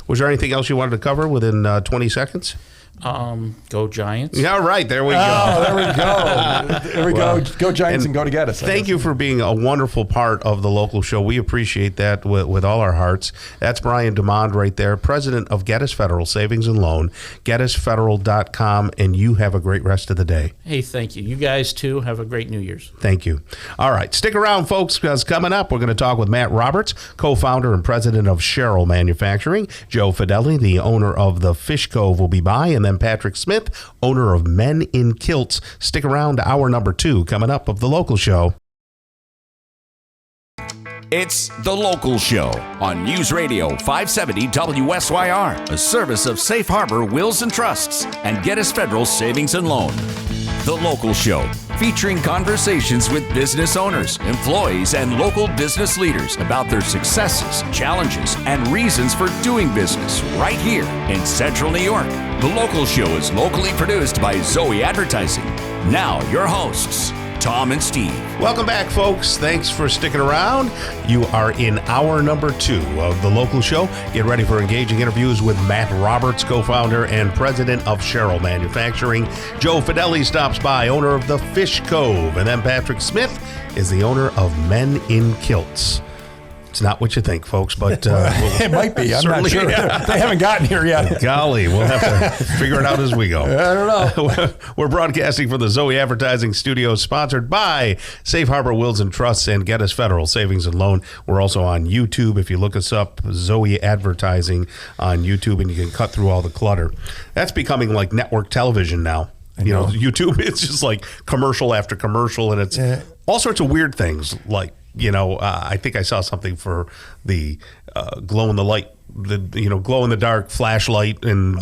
Was there anything else you wanted to cover within 20 seconds? Go Giants. Yeah, right. There we go. Oh, there we go. There we go. Go Giants and go to get us. Thank you for being a wonderful part of the local show. We appreciate that with all our hearts. That's Brian DeMond right there, president of Get Us Federal Savings and Loan, getusfederal.com, and you have a great rest of the day. Hey, thank you. You guys, too, have a great New Year's. Thank you. All right. Stick around, folks, because coming up, we're going to talk with Matt Roberts, co-founder and president of Sherrill Manufacturing. Joe Fideli, the owner of the Fish Cove, will be by, and then Patrick Smith, owner of Men in Kilts. Stick around to hour number 2 coming up of The Local Show. It's The Local Show on News Radio 570 WSYR, a service of Safe Harbor Wills and Trusts and Get Us Federal Savings and Loan. The Local Show, featuring conversations with business owners, employees, and local business leaders about their successes, challenges, and reasons for doing business right here in Central New York. The Local Show is locally produced by Zoey Advertising. Now, your hosts, Tom and Steve. Welcome back, folks. Thanks for sticking around. You are in hour number 2 of The Local Show. Get ready for engaging interviews with Matt Roberts, co-founder and president of Sherrill Manufacturing. Joe Fideli stops by, owner of the Fish Cove. And then Patrick Smith is the owner of Men in Kilts. It's not what you think, folks, but it might be. I'm not sure. Yeah. They haven't gotten here yet. Golly, we'll have to figure it out as we go. I don't know. We're broadcasting from the Zoey Advertising Studios, sponsored by Safe Harbor Wills and Trusts and Get Us Federal Savings and Loan. We're also on YouTube. If you look us up, Zoey Advertising on YouTube, and you can cut through all the clutter. That's becoming like network television now. You know, YouTube, it's just like commercial after commercial, and it's all sorts of weird things like, I think I saw something for the glow in the light, glow in the dark flashlight, and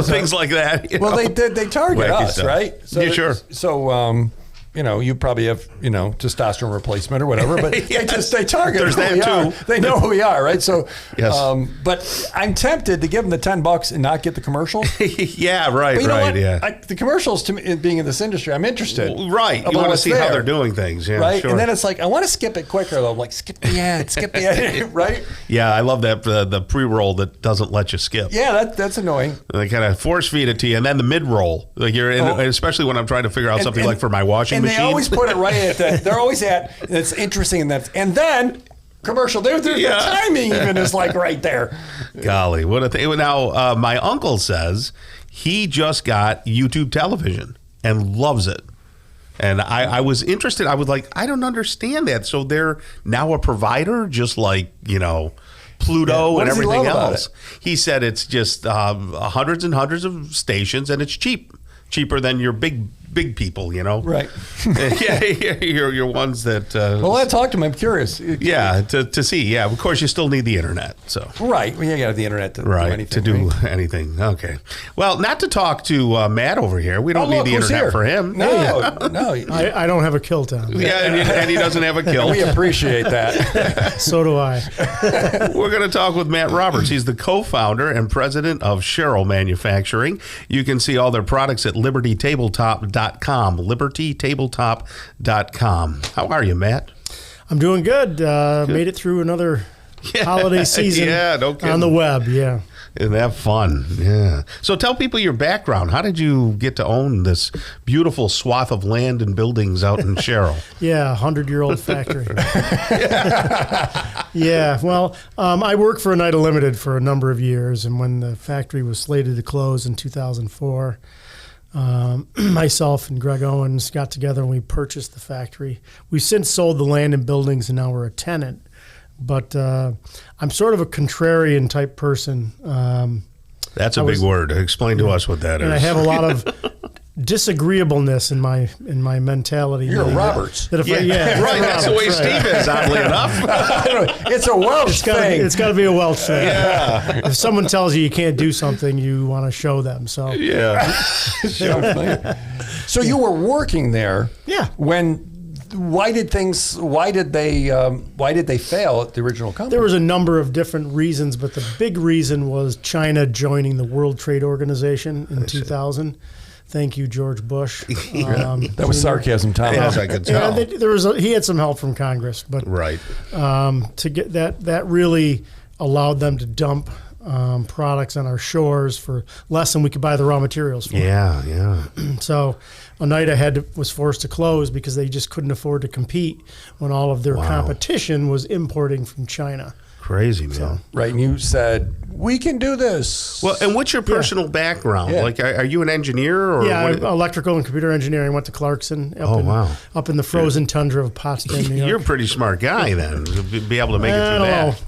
things like that. Well, they target us, stuff. Right? So yeah, sure. So you probably have testosterone replacement or whatever, but yes. they target. There's that too. They know who we are, right? So yes. But I'm tempted to give them the $10 and not get the commercials. Yeah, right, but right, yeah. The commercials, to me, being in this industry, I'm interested. Right, you want to see how they're doing things, yeah, right? Sure. And then it's like I want to skip it quicker though. I'm like skip the ad, right? Yeah, I love that the pre-roll that doesn't let you skip. Yeah, that's annoying. They kind of force feed it to you, and then the mid-roll, like especially when I'm trying to figure out something like for my washing machine. They always put it right at that. They're always at. It's interesting, and then commercial. The timing even is like right there. Golly, what a thing! Now, my uncle says he just got YouTube television and loves it. And I was interested. I was like, I don't understand that. So they're now a provider, just like Pluto and everything else. He said it's just hundreds and hundreds of stations, and it's cheaper than your big people, Right. Yeah, your ones that. Well, I talked to him. I'm curious. Yeah, to see. Yeah, of course, you still need the internet. So. Right. Well, you got the internet to do anything. To do anything. Okay. Well, not to talk to Matt over here. We don't need the internet for him. No. I don't have a kilt on. Yeah, and he doesn't have a kilt. We appreciate that. So do I. We're going to talk with Matt Roberts. He's the co-founder and president of Sherrill Manufacturing. You can see all their products at libertytabletop.com. libertytabletop.com. How are you, Matt? I'm doing good. Made it through another holiday season no kidding. On the web. Yeah. Isn't that fun? Yeah. So tell people your background. How did you get to own this beautiful swath of land and buildings out in Sherrill? 100-year-old factory. Yeah. Well, I worked for Oneida Limited for a number of years, and when the factory was slated to close in 2004, myself and Greg Owens got together and we purchased the factory. We've since sold the land and buildings, and now we're a tenant. But I'm sort of a contrarian type person. That's a big word. Explain to us what that is. And I have a lot of disagreeableness in my mentality. You're Roberts. Right. That's the way Steve is, oddly enough. It's a Welsh thing. It's got to be a Welsh thing. Yeah. If someone tells you can't do something, you want to show them. So yeah. So you were working there. Yeah. Why did they fail at the original company? There was a number of different reasons, but the big reason was China joining the World Trade Organization in 2000. Thank you, George Bush. That was sarcasm, Tom. Yes, I could tell. He had some help from Congress, but right to get that really allowed them to dump products on our shores for less than we could buy the raw materials for. Yeah. So Oneida was forced to close because they just couldn't afford to compete when all of their competition was importing from China. Crazy, man. So, right, and you said, we can do this. Well, and what's your personal background? Yeah. Like, are you an engineer? Or electrical and computer engineering. Went to Clarkson up in the frozen tundra of Potsdam, New York. You're a pretty smart guy then, to be able to make it through I don't that. know.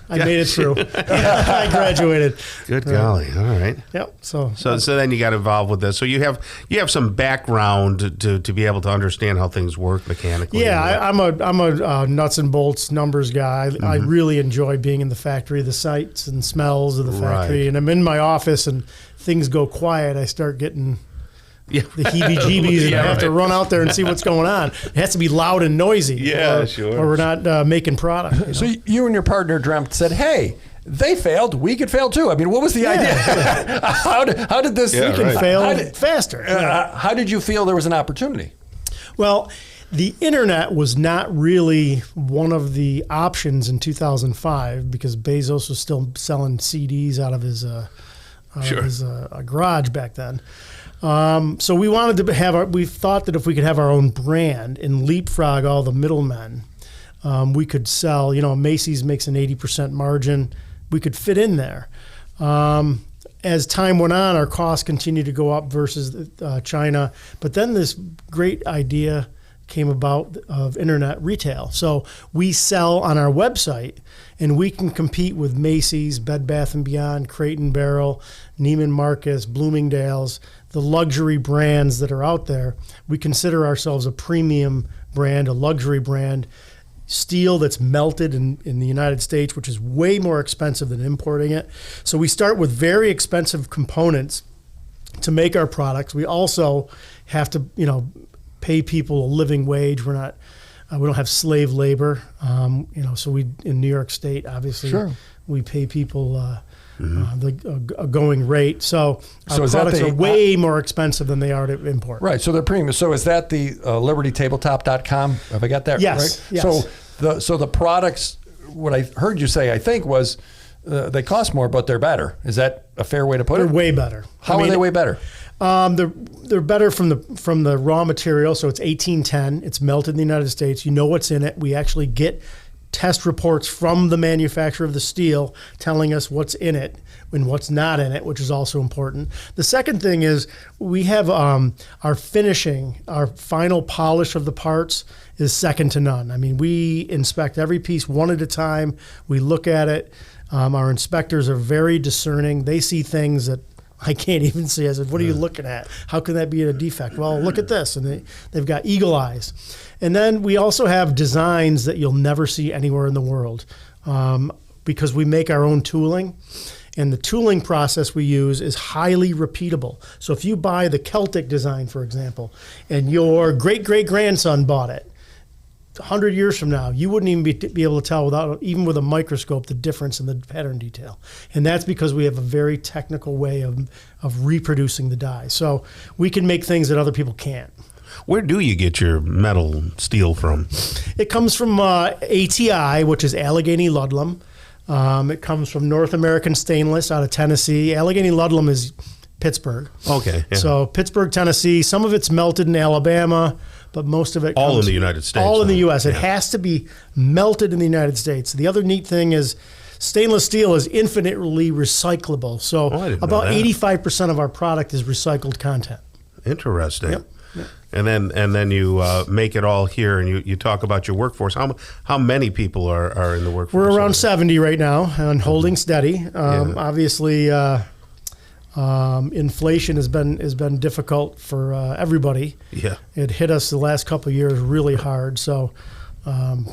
I made it through. I graduated. Good golly! All right. Yep. So then you got involved with this. So you have some background to be able to understand how things work mechanically. Yeah, I'm a nuts and bolts numbers guy. I really enjoy being in the factory, the sights and smells of the factory. Right. And I'm in my office and things go quiet. I start getting the heebie-jeebies, and I have to run out there and see what's going on. It has to be loud and noisy, or we're not making product. You know? So you and your partner said, hey, they failed, we could fail too. I mean, what was the idea? How did this? We can fail faster. How did you feel there was an opportunity? Well, the internet was not really one of the options in 2005 because Bezos was still selling CDs out of his garage back then. So we wanted to we thought that if we could have our own brand and leapfrog all the middlemen, we could sell, Macy's makes an 80% margin. We could fit in there. As time went on, our costs continued to go up versus China. But then this great idea came about of internet retail. So we sell on our website, and we can compete with Macy's, Bed Bath & Beyond, Crate & Barrel, Neiman Marcus, Bloomingdale's, the luxury brands that are out there. We consider ourselves a premium brand, a luxury brand. Steel that's melted in the United States, which is way more expensive than importing it. So we start with very expensive components to make our products. We also have to, pay people a living wage. We're not, we don't have slave labor. So we in New York State, obviously, we pay people a going rate. So our products are way more expensive than they are to import. Right. So they're premium. So is that the libertytabletop.com? Have I got that right? Yes. So the products, what I heard you say, I think was they cost more, but they're better. Is that a fair way to put it? They're way better. How are they way better? They're better from the raw material. So it's 1810. It's melted in the United States. You know what's in it. We actually get test reports from the manufacturer of the steel telling us what's in it and what's not in it, which is also important. The second thing is we have our finishing, our final polish of the parts is second to none. I mean, we inspect every piece one at a time. We look at it. Our inspectors are very discerning. They see things that I can't even see. I said, what are you looking at? How can that be a defect? Well, look at this. And they've got eagle eyes. And then we also have designs that you'll never see anywhere in the world because we make our own tooling. And the tooling process we use is highly repeatable. So if you buy the Celtic design, for example, and your great-great-grandson bought it, 100 years from now, you wouldn't even be able to tell even with a microscope, the difference in the pattern detail. And that's because we have a very technical way of reproducing the die. So we can make things that other people can't. Where do you get your metal steel from? It comes from ATI, which is Allegheny Ludlam. It comes from North American Stainless out of Tennessee. Allegheny Ludlam is Pittsburgh. Okay. Yeah. So Pittsburgh, Tennessee. Some of it's melted in Alabama, but most of it all in the United States. All in the U.S. It has to be melted in the United States. The other neat thing is stainless steel is infinitely recyclable. So about 85% of our product is recycled content. Interesting. Yep. And then you make it all here, and you talk about your workforce. How many people are in the workforce? We're around 70 right now and holding steady. Obviously, inflation has been difficult for everybody. Yeah, it hit us the last couple of years really hard. So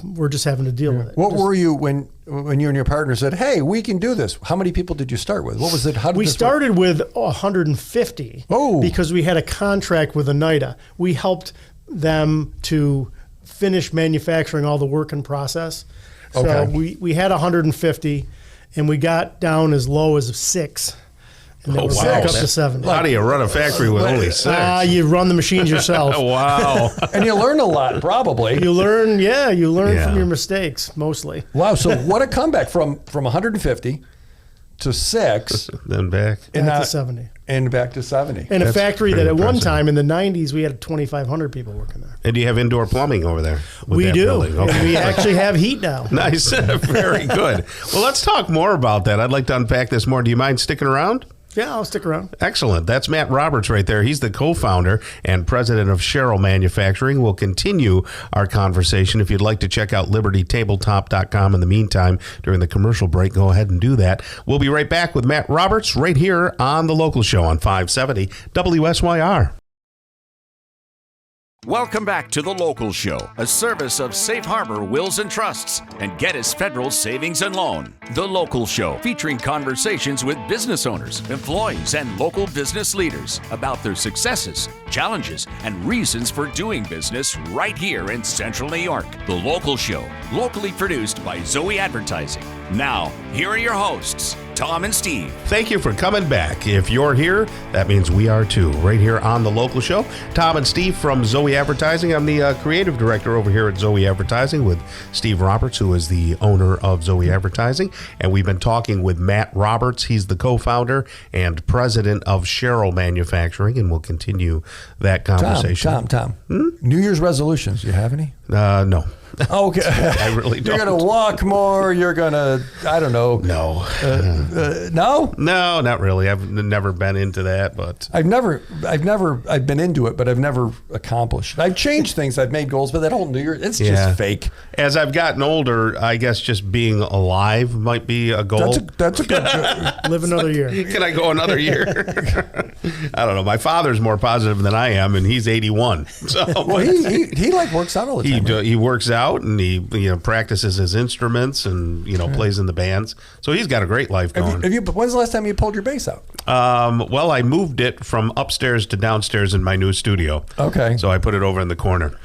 we're just having to deal with it. What were you when you and your partner said, "Hey, we can do this"? How many people did you start with? What was it? How did we started with 150? Because we had a contract with Oneida. We helped them to finish manufacturing all the work in process. So we had 150, and we got down as low as 6. And then we're back up to 70. How do you run a factory with only 6? You run the machines yourself. Wow. And you learn a lot, probably. You learn from your mistakes, mostly. Wow, so what a comeback from 150 to 6. Then back. And back to 70. And back to 70. And a factory that at impressive. one time in the 90s, we had 2,500 people working there. And do you have indoor plumbing over there? We do. Building? Okay. And we actually have heat now. Nice. Very good. Well, let's talk more about that. I'd like to unpack this more. Do you mind sticking around? Yeah, I'll stick around. Excellent. That's Matt Roberts right there. He's the co-founder and president of Cheryl Manufacturing. We'll continue our conversation. If you'd like to check out libertytabletop.com in the meantime, during the commercial break, go ahead and do that. We'll be right back with Matt Roberts right here on The Local Show on 570 WSYR. Welcome back to The Local Show, a service of Safe Harbor Wills and Trusts and Geddes Federal Savings and Loan. The Local Show, featuring conversations with business owners, employees, and local business leaders about their successes, challenges, and reasons for doing business right here in Central New York. The Local Show, locally produced by Zoey Advertising. Now, here are your hosts, Tom and Steve. Thank you for coming back. If you're here, that means we are too, right here on The Local Show. Tom and Steve from Zoey Advertising. I'm the creative director over here at Zoey Advertising with Steve Roberts, who is the owner of Zoey Advertising. And we've been talking with Matt Roberts. He's the co-founder and president of Cheryl Manufacturing, and we'll continue that conversation. Tom. New Year's resolutions, do you have any? No. Okay. I really don't. You're going to walk more. You're going to, I don't know. No. No? No, not really. I've never been into that, but I've been into it, but I've never accomplished it. I've changed things. I've made goals, but that whole New Year, it's just fake. As I've gotten older, I guess just being alive might be a goal. That's a good Live another year. Can I go another year? I don't know. My father's more positive than I am, and he's 81. So, well, he like works out all the time. He works out and he practices his instruments and plays in the bands. So he's got a great life going. When's the last time you pulled your bass out? Well, I moved it from upstairs to downstairs in my new studio. Okay. So I put it over in the corner.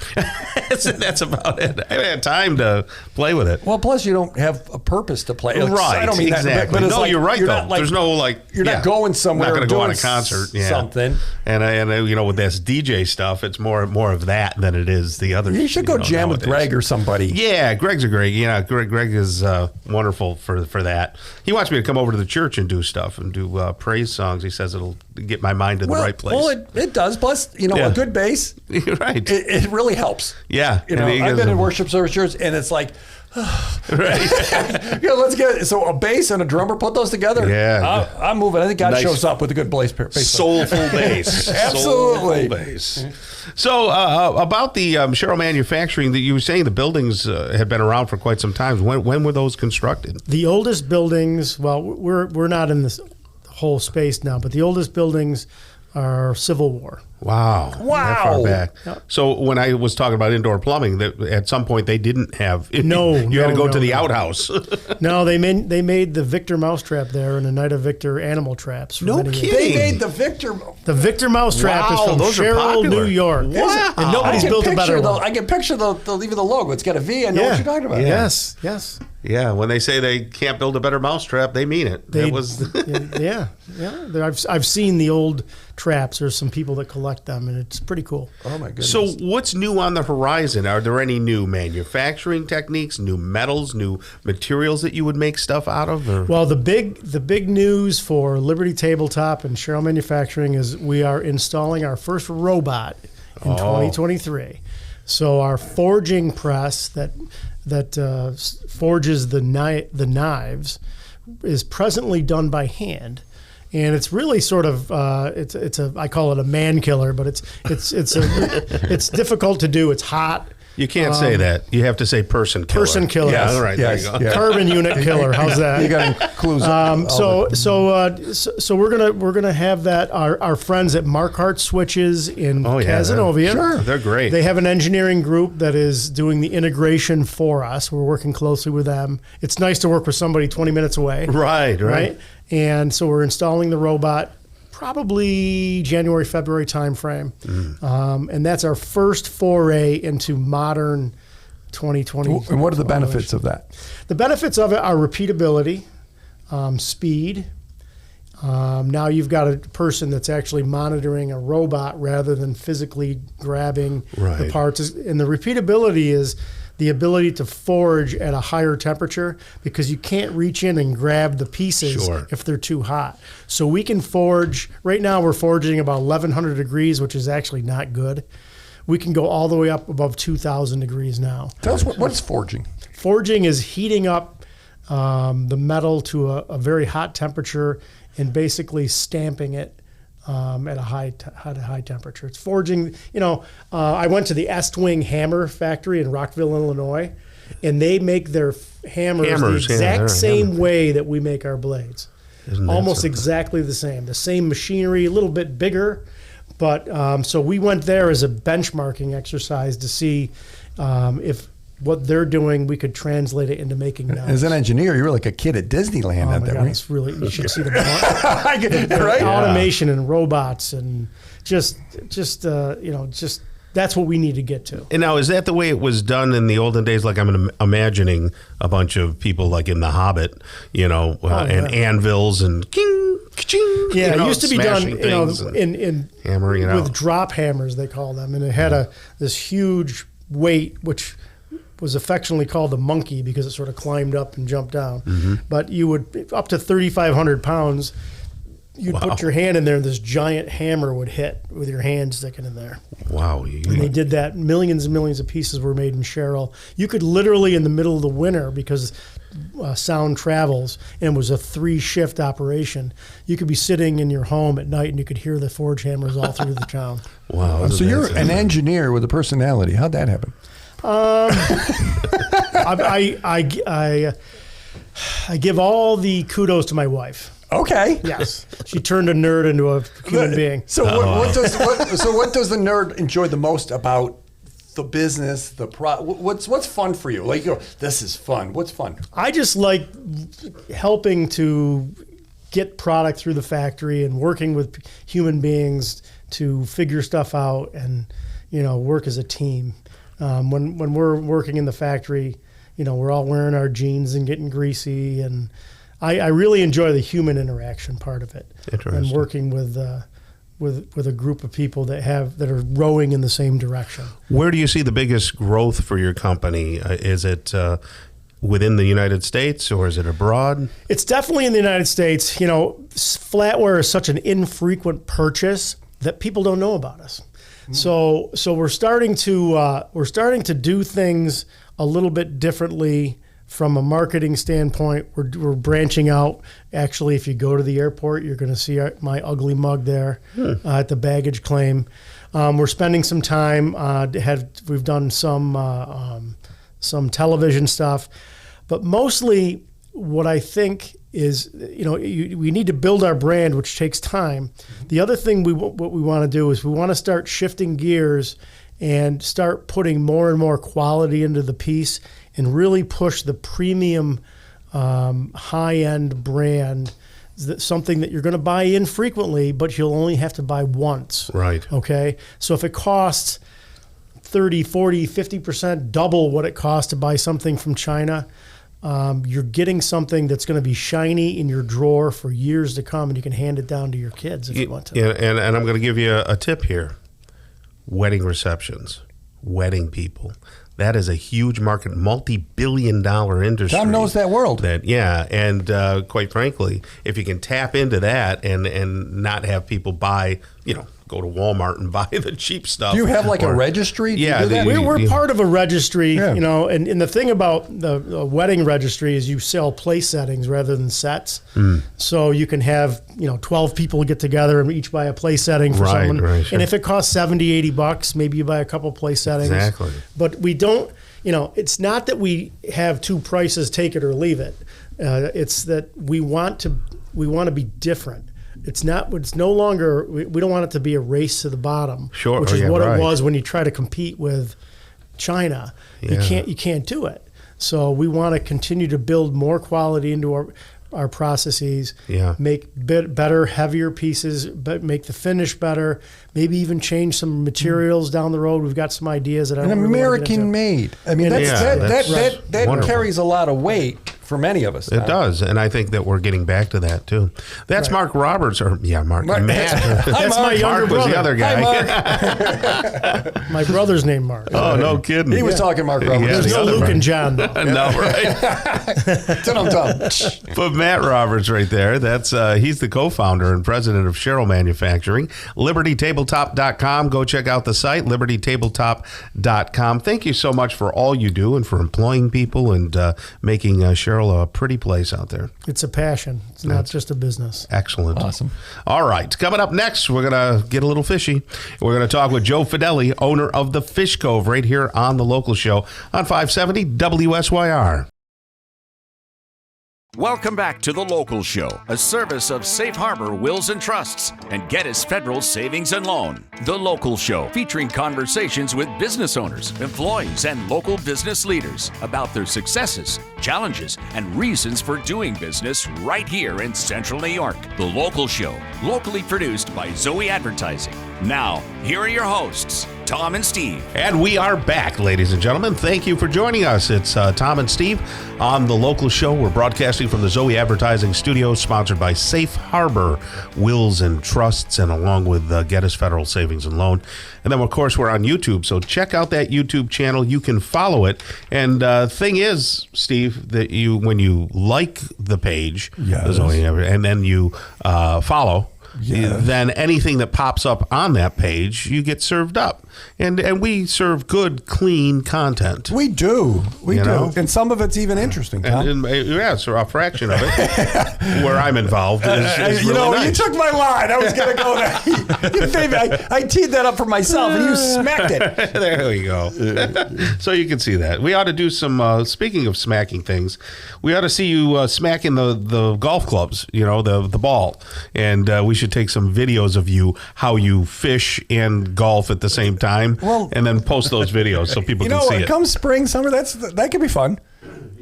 That's about it. I haven't had time to play with it. Well, plus you don't have a purpose to play. Right. I don't mean exactly. that. But no, you're right though. There's no you're not going somewhere. Not going to go on a concert. Something. And with this DJ stuff, it's more of that than it is the other. You should go jam with Greg or somebody. Yeah, Greg's a great. Greg is wonderful for that. He wants me to come over to the church and do stuff and do praise songs. He says it'll get my mind in the right place. Well, it does. Plus, a good bass. Right. It really helps. Yeah. I've been in worship services, and it's like, right. Let's get a bass and a drummer, put those together. Yeah. I'm moving. I think God shows up with a good bass. Soulful bass. Absolutely. Soulful bass. So about the Cheryl Manufacturing, that you were saying the buildings had been around for quite some time. When were those constructed? The oldest buildings, well, we're not in this whole space now, but the oldest buildings are Civil War. Wow. That far back. Yep. So when I was talking about indoor plumbing, that at some point they didn't have. You had to go to the outhouse. No, they made the Victor mousetrap there and the Night of Victor animal traps. No kidding. They made the Victor. The Victor mousetrap is from Cheryl, New York. Wow. And nobody's built a better one. I can picture even the logo. It's got a V. I know what you're talking about. Yes. Yeah, when they say they can't build a better mousetrap, they mean it. Yeah. I've seen the old traps. There's some people that collect them, and it's pretty cool. Oh my goodness! So, what's new on the horizon? Are there any new manufacturing techniques, new metals, new materials that you would make stuff out of? Or? Well, the big news for Liberty Tabletop and Cheryl Manufacturing is we are installing our first robot in 2023. So our forging press that forges the knives is presently done by hand, and it's really sort of I call it a man killer, but it's difficult to do. It's hot. You can't say that. You have to say person killer. Person killer. Yeah, all right. Yes, there you go. yeah. Carbon unit killer. How's that? You got to clues. So we're gonna have that. Our friends at Marquardt Switches in Cazenovia. Sure, they're great. They have an engineering group that is doing the integration for us. We're working closely with them. It's nice to work with somebody 20 minutes away. Right. And so we're installing the robot probably January, February timeframe. And that's our first foray into modern 2020. And what are the benefits of that? The benefits of it are repeatability, speed. Now you've got a person that's actually monitoring a robot rather than physically grabbing the parts. And the repeatability is the ability to forge at a higher temperature because you can't reach in and grab the pieces if they're too hot. So we can forge, right now we're forging about 1100 degrees, which is actually not good. We can go all the way up above 2000 degrees now. Tell us what is forging? Forging is heating up the metal to a very hot temperature and basically stamping it at a high temperature. It's forging. I went to the Estwing Hammer Factory in Rockville, Illinois, and they make their hammers the exact same way that we make our blades. Almost exactly the same. The same machinery, a little bit bigger, but so we went there as a benchmarking exercise to see if what they're doing, we could translate it into making knives. As an engineer, you were like a kid at Disneyland. Oh my God, it's really, you should see the automation and robots and just that's what we need to get to. And now, is that the way it was done in the olden days? Like I'm imagining a bunch of people like in The Hobbit, and anvils and king, ka-ching, it used to be done, in hammering it with out. drop hammers, they call them, and it had this huge weight, which was affectionately called the monkey because it sort of climbed up and jumped down. But you would, up to 3,500 pounds, you'd put your hand in there and this giant hammer would hit with your hand sticking in there. Wow. And they did that. Millions and millions of pieces were made in Sherrill. You could literally, in the middle of the winter, because sound travels and it was a 3-shift operation, you could be sitting in your home at night and you could hear the forge hammers all through the town. Wow. So you're an engineer with a personality. How'd that happen? I give all the kudos to my wife. Okay. Yes, she turned a nerd into a human being. So what does the nerd enjoy the most about the business? What's fun for you? Like, this is fun. What's fun? I just like helping to get product through the factory and working with human beings to figure stuff out and work as a team. When we're working in the factory, we're all wearing our jeans and getting greasy, and I really enjoy the human interaction part of it. And working with a group of people that are rowing in the same direction. Where do you see the biggest growth for your company? Is it within the United States or is it abroad? It's definitely in the United States. Flatware is such an infrequent purchase that people don't know about us. So we're starting to do things a little bit differently from a marketing standpoint. We're branching out. Actually, if you go to the airport, you're going to see my ugly mug there at the baggage claim. We're spending some time. We've done some television stuff, but mostly what I think is, we need to build our brand, which takes time. The other thing what we want to do is we want to start shifting gears and start putting more and more quality into the piece and really push the premium high-end brand, something that you're going to buy infrequently, but you'll only have to buy once. Right. Okay? So if it costs 30, 40, 50% double what it costs to buy something from China, you're getting something that's going to be shiny in your drawer for years to come, and you can hand it down to your kids if you want to. Yeah, and I'm going to give you a tip here. Wedding receptions, wedding people. That is a huge market, multi-billion-dollar industry. Tom knows that world. And quite frankly, if you can tap into that and not have people buy, go to Walmart and buy the cheap stuff. Do you have like a registry? We're part of a registry, and the thing about the wedding registry is you sell place settings rather than sets. So you can have, 12 people get together and each buy a place setting for someone. Right, sure. And if it costs $70, $80, maybe you buy a couple place settings. Exactly. But we don't, it's not that we have two prices, take it or leave it. It's that we want to be different. It's no longer, we don't want it to be a race to the bottom, which is what it was when you try to compete with China. Yeah. You can't do it. So we want to continue to build more quality into our processes, make better, heavier pieces, but make the finish better, maybe even change some materials down the road. We've got some ideas that American made. I mean, that carries a lot of weight for many of us. It does, and I think that we're getting back to that too. That's right. Mark Roberts, or Mark. Matt. That's my younger Mark brother. was the other guy. Hi, my brother's named Mark. Oh, no kidding. He was talking Mark Roberts. There's no Luke and John, though. No, right? But Matt Roberts right there, that's he's the co-founder and president of Sherrill Manufacturing. LibertyTabletop.com. Go check out the site, LibertyTabletop.com. Thank you so much for all you do and for employing people and making Sherrill a pretty place out there. It's a passion. It's not just a business. Excellent. Awesome. All right. Coming up next, we're going to get a little fishy. We're going to talk with Joe Fideli, owner of the Fish Cove, right here on The Local Show on 570 WSYR. Welcome back to The Local Show, a service of Safe Harbor Wills and Trusts and Geddes Federal Savings and Loan. The Local Show, featuring conversations with business owners, employees, and local business leaders about their successes, challenges, and reasons for doing business right here in Central New York. The Local Show, locally produced by Zoey Advertising. Now, here are your hosts, Tom and Steve. And we are back, ladies and gentlemen. Thank you for joining us. It's Tom and Steve on The Local Show. We're broadcasting from the Zoey Advertising Studios, sponsored by Safe Harbor Wills and Trusts, and along with Geddes Federal Savings and Loan. And then, of course, we're on YouTube, so check out that YouTube channel. You can follow it. And thing is, Steve, that when you like the page, yes, the Zoey, and then you follow, then anything that pops up on that page, you get served up. And we serve good, clean content. We do. We do. Know? And some of it's even interesting, Tom. And so a fraction of it, where I'm involved, is really nice. You took my line. I was going to go there. I teed that up for myself, and you smacked it. There we go. So you can see that. We ought to do some, speaking of smacking things, we ought to see you smacking the golf clubs, the ball. And we should take some videos of you, how you fish and golf at the same time, and then post those videos so people can see it. Come spring, summer, that could be fun.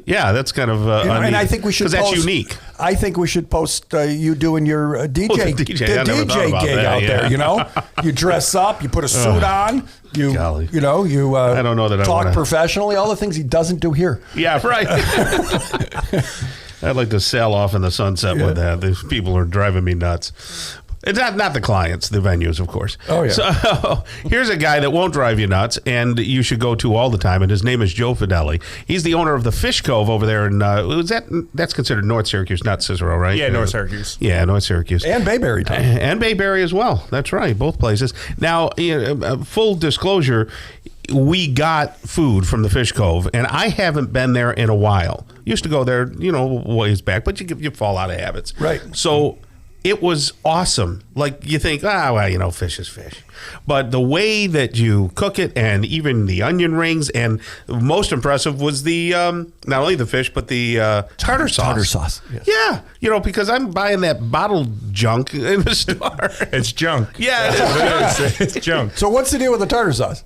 Yeah, that's kind of and I think we should, because that's unique. I think we should post you doing your DJ gig out there. You dress up, you put a suit on, you I don't know that talk professionally. All the things he doesn't do here. Yeah, right. I'd like to sail off in the sunset with that. These people are driving me nuts. It's not the clients, the venues, of course. Oh, yeah. So here's a guy that won't drive you nuts, and you should go to all the time, and his name is Joe Fideli. He's the owner of the Fish Cove over there in, that's considered North Syracuse, not Cicero, right? Yeah, North Syracuse. Yeah, North Syracuse. And Bayberry, Tom. And Bayberry as well. That's right, both places. Now, full disclosure, we got food from the Fish Cove, and I haven't been there in a while. Used to go there, ways back, but you fall out of habits. Right. So it was awesome. Like, you think, fish is fish. But the way that you cook it, and even the onion rings, and most impressive was the, not only the fish, but the tartar sauce. Tartar sauce. Yes. Yeah, because I'm buying that bottled junk in the store. It's junk. Yeah. It's junk. So what's the deal with the tartar sauce?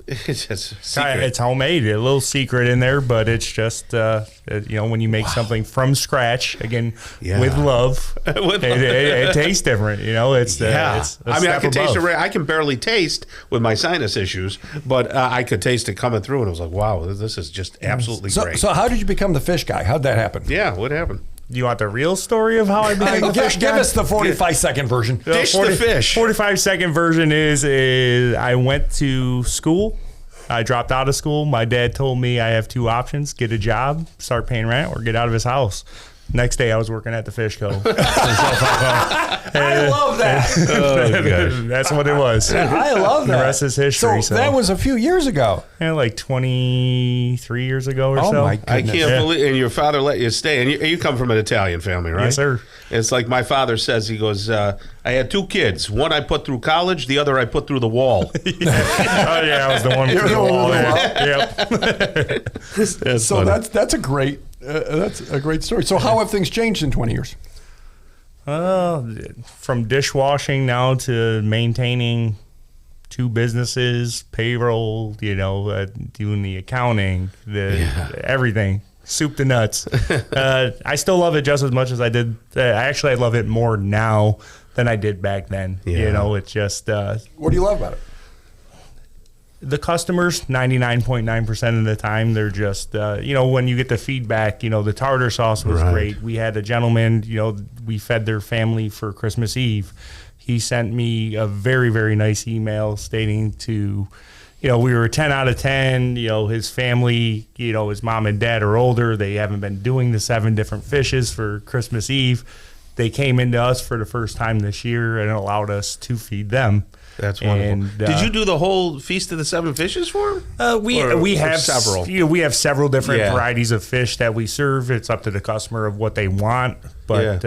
It's just secret. It's homemade, a little secret in there, but it's just when you make something from scratch, again, with love, it tastes different. It's I can taste it. I can barely taste with my sinus issues, but I could taste it coming through, and I was like, wow, this is just absolutely great. So how did you become the fish guy? How'd that happen? Yeah, what happened? Do you want the real story of how I became the fish guy? Give us the 45-second version. Dish the fish. 45-second version is I went to school. I dropped out of school. My dad told me I have two options: get a job, start paying rent, or get out of his house. Next day, I was working at the Fish Cove. I love that. That's what it was. I love that. The rest is history. So that was a few years ago. Yeah, like 23 years ago or so. My goodness. I can't believe. And your father let you stay. And you come from an Italian family, right? Yes, sir. It's like my father says. He goes, I had two kids. One I put through college. The other I put through the wall. Oh yeah, I was the one through the wall. Yep. So that's a great. That's a great story. So how have things changed in 20 years? From dishwashing now to maintaining two businesses, payroll, doing the accounting, everything, soup to nuts. I still love it just as much as I did. I love it more now than I did back then. Yeah. It's just. What do you love about it? The customers, 99.9% of the time, they're just, when you get the feedback, the tartar sauce was great. We had a gentleman, we fed their family for Christmas Eve. He sent me a very, very nice email stating to, we were 10 out of 10. His family, his mom and dad are older. They haven't been doing the 7 different fishes for Christmas Eve. They came into us for the first time this year and allowed us to feed them. That's wonderful. And, did you do the whole Feast of the 7 Fishes for them? We have several. We have several different varieties of fish that we serve. It's up to the customer of what they want. But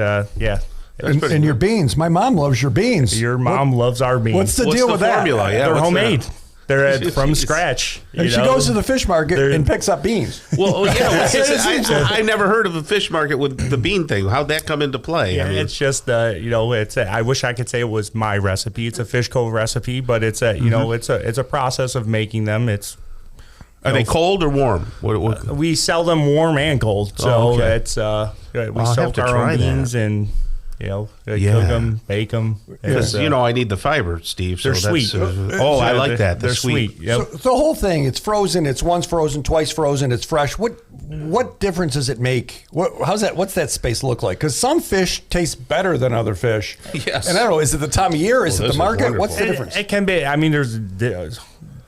And your beans. My mom loves your beans. Your mom loves our beans. What's the deal with formula? that? Yeah, they're homemade. They're from scratch. And she goes to the fish market and picks up beans. Well, I never heard of a fish market with the bean thing. How'd that come into play? Yeah, it's just, I wish I could say it was my recipe. It's a Fish Cove recipe, but it's a process of making them. Are they cold or warm? We sell them warm and cold. So we soak our own beans and. Cook them, bake them. I need the fiber, Steve. They're sweet. I like that. They're sweet. Yep. So the whole thing, it's frozen. It's once frozen, twice frozen. It's fresh. What difference does it make? What's that space look like? Because some fish taste better than other fish. Yes. And I don't know. Is it the time of year? Is it the market? What's the difference? It can be. I mean, there's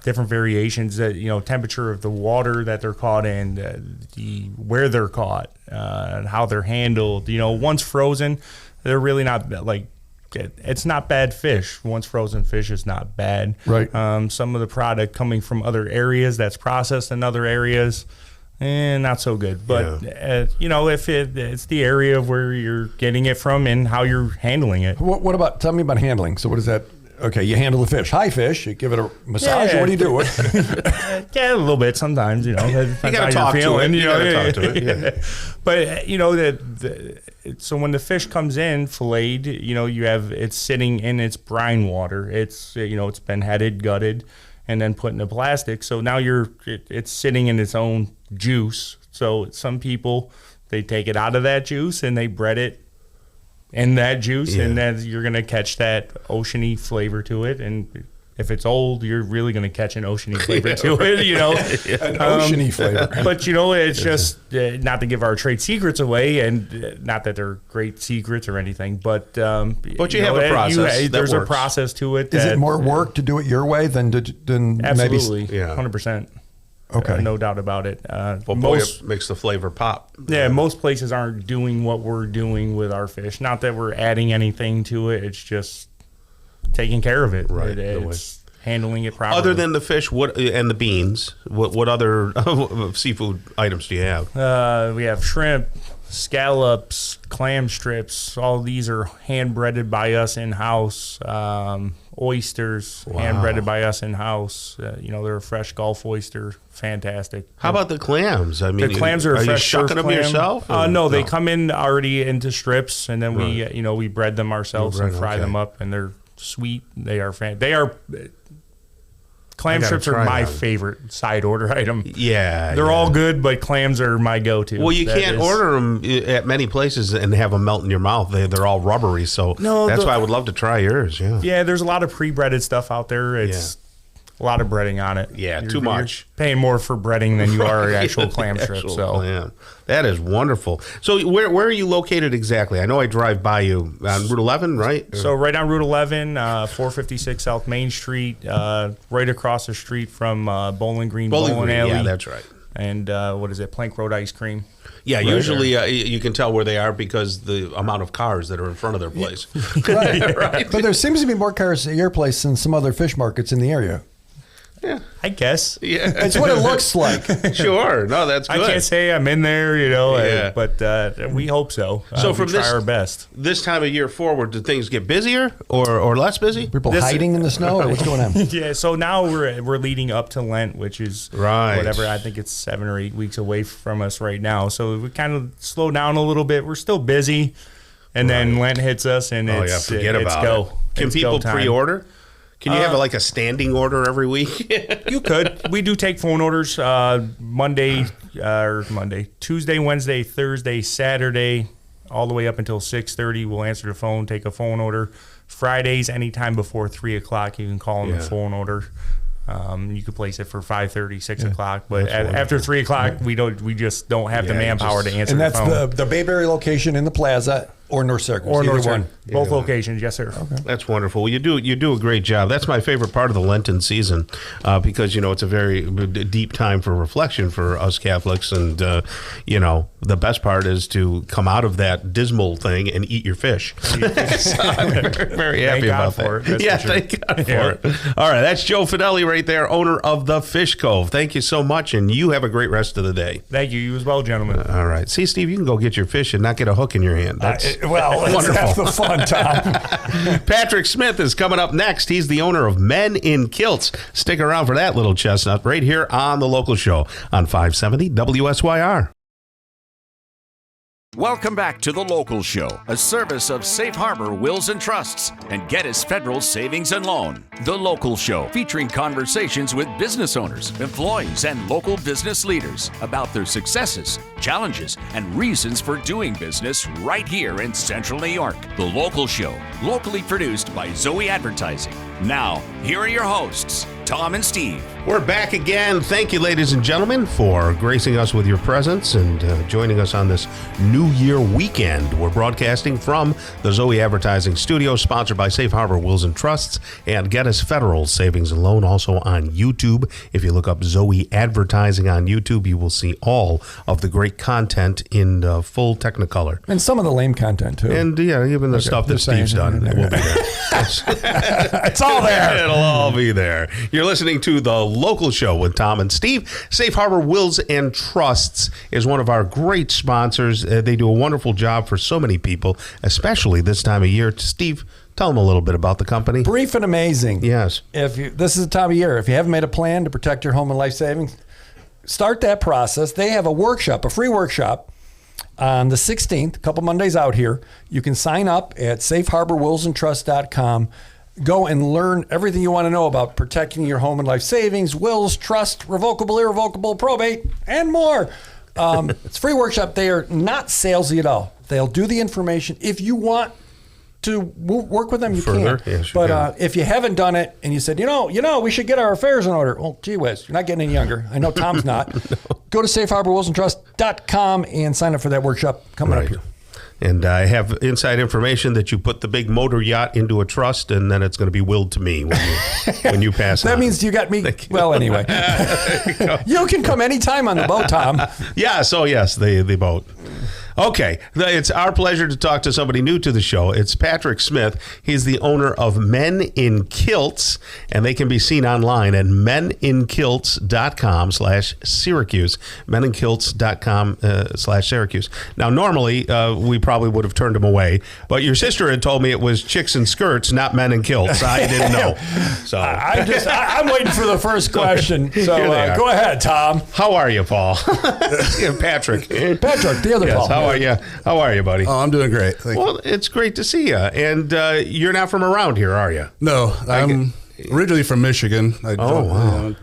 different variations. That temperature of the water that they're caught in, where they're caught, and how they're handled. Once frozen. They're really not it's not bad fish. Once frozen fish is not bad. Right. Some of the product coming from other areas that's processed in other areas, not so good. But, if it's the area of where you're getting it from and how you're handling it. Tell me about handling. So what is that? Okay, you handle the fish. Hi, fish. You give it a massage. What do you do? A little bit sometimes. You got to talk to it. You got to talk to it. Yeah. But so when the fish comes in filleted, you have it's sitting in its brine water. It's it's been headed, gutted, and then put in a plastic. So now it's sitting in its own juice. So some people they take it out of that juice and they bread it in that juice, and then you're going to catch that oceany flavor to it. And if it's old, you're really going to catch an oceany flavor to it, An oceany flavor. But, it's just not to give our trade secrets away, and not that they're great secrets or anything, but you have a process. There's a process to it. Is it more work to do it your way than absolutely, maybe? 100%. Okay. No doubt about it. It makes the flavor pop. Yeah, most places aren't doing what we're doing with our fish. Not that we're adding anything to it. It's just taking care of it. Right. It's handling it properly. Other than the fish and the beans, what other seafood items do you have? We have shrimp, scallops, clam strips. All these are hand-breaded by us in-house. Oysters, hand-breaded by us in-house. They're a fresh Gulf oyster. Fantastic. How about the clams? I mean, the clams are you shucking them yourself? No, they come in already into strips, and then we bread them ourselves and fry them up, and they're sweet. They are Clam strips are my favorite side order item. Yeah. They're all good, but clams are my go-to. Well, you can't order them at many places and have them melt in your mouth. They're all rubbery, so that's why I would love to try yours. Yeah. Yeah, there's a lot of pre-breaded stuff out there. It's a lot of breading on it. Yeah, too much. You're paying more for breading than you are actual clam strips. Clam. That is wonderful. So where are you located exactly? I know I drive by you on Route 11, right? So right on Route 11, 456 South Main Street, right across the street from Bowling Green Bowling Alley. Yeah, that's right. And Plank Road Ice Cream. Yeah, right usually you can tell where they are because the amount of cars that are in front of their place. Right. But there seems to be more cars at your place than some other fish markets in the area. Yeah, I guess. Yeah, it's what it looks like. Sure, no, that's good. I can't say I'm in there, but we hope so. So we try our best. This time of year forward, do things get busier or less busy? People hiding in the snow, or what's going on? Yeah, so now we're leading up to Lent, which is whatever. I think it's 7 or 8 weeks away from us right now. So we kind of slow down a little bit. We're still busy, and then Lent hits us, and forget about it. Can people pre-order? Can you have a standing order every week? You could. We do take phone orders Tuesday, Wednesday, Thursday, Saturday, all the way up until 6:30. We'll answer the phone, take a phone order. Fridays, anytime before 3 o'clock, you can call on the phone order. You could place it for 5:30, 6 o'clock, but after 3 o'clock, we just don't have the manpower to answer. And the phone. that's the Bayberry location in the plaza or North Syracuse. Or North one. Syracuse. Both locations, yes, sir. Okay. That's wonderful. Well, you do a great job. That's my favorite part of the Lenten season because it's a very deep time for reflection for us Catholics, and the best part is to come out of that dismal thing and eat your fish. So I'm very happy about that. Yeah, thank God for it. All right, that's Joe Fidelli right there, owner of the Fish Cove. Thank you so much, and you have a great rest of the day. Thank you. You as well, gentlemen. All right. See, Steve, you can go get your fish and not get a hook in your hand. That's let's have the fun, Tom. Patrick Smith is coming up next. He's the owner of Men in Kilts. Stick around for that little chestnut right here on The Local Show on 570 WSYR. Welcome back to The Local Show, a service of Safe Harbor Wills and Trusts and Geddes Federal Savings and Loan. The Local Show, featuring conversations with business owners, employees, and local business leaders about their successes, challenges, and reasons for doing business right here in Central New York. The Local Show, locally produced by Zoey Advertising. Now, here are your hosts, Tom and Steve. We're back again. Thank you, ladies and gentlemen, for gracing us with your presence and joining us on this New Year weekend. We're broadcasting from the Zoey Advertising Studio, sponsored by Safe Harbor Wills and Trusts and Geddes Federal Savings and Loan, also on YouTube. If you look up Zoey Advertising on YouTube, you will see all of the great content in full Technicolor. And some of the lame content, too. And, even the stuff that Steve's done. It will be there. It's all there. It'll all be there. You're listening to The Local Show with Tom and Steve. Safe Harbor Wills and Trusts is one of our great sponsors. They do a wonderful job for so many people, especially this time of year. Steve, tell them a little bit about the company. Brief and amazing. Yes. This is the time of year. If you haven't made a plan to protect your home and life savings, start that process. They have a free workshop on the 16th, a couple Mondays out here. You can sign up at safeharborwillsandtrust.com. Go and learn everything you want to know about protecting your home and life savings, wills, trust, revocable, irrevocable, probate, and more. It's a free workshop. They are not salesy at all. They'll do the information. If you want to work with them, you can. Yes, but if you haven't done it and you said, we should get our affairs in order. Well, gee whiz, you're not getting any younger. I know Tom's not. No. Go to safeharborwillsandtrust.com and sign up for that workshop coming up here. And I have inside information that you put the big motor yacht into a trust, and then it's going to be willed to me when you pass that on. Means you got me. Well, anyway. You can come anytime on the boat, Tom. Yeah, so yes, the boat. Okay, it's our pleasure to talk to somebody new to the show. It's Patrick Smith. He's the owner of Men in Kilts, and they can be seen online at meninkilts.com/Syracuse, meninkilts.com/Syracuse. Now, normally, we probably would have turned him away, but your sister had told me it was chicks in skirts, not men in kilts. I didn't know. So I'm waiting for the first question. So go ahead, Tom. How are you, Paul? Patrick. Patrick, the other Paul. How are you, buddy? Oh, I'm doing great. Thank you. It's great to see you. And you're not from around here, are you? No, I'm originally from Michigan. Wow.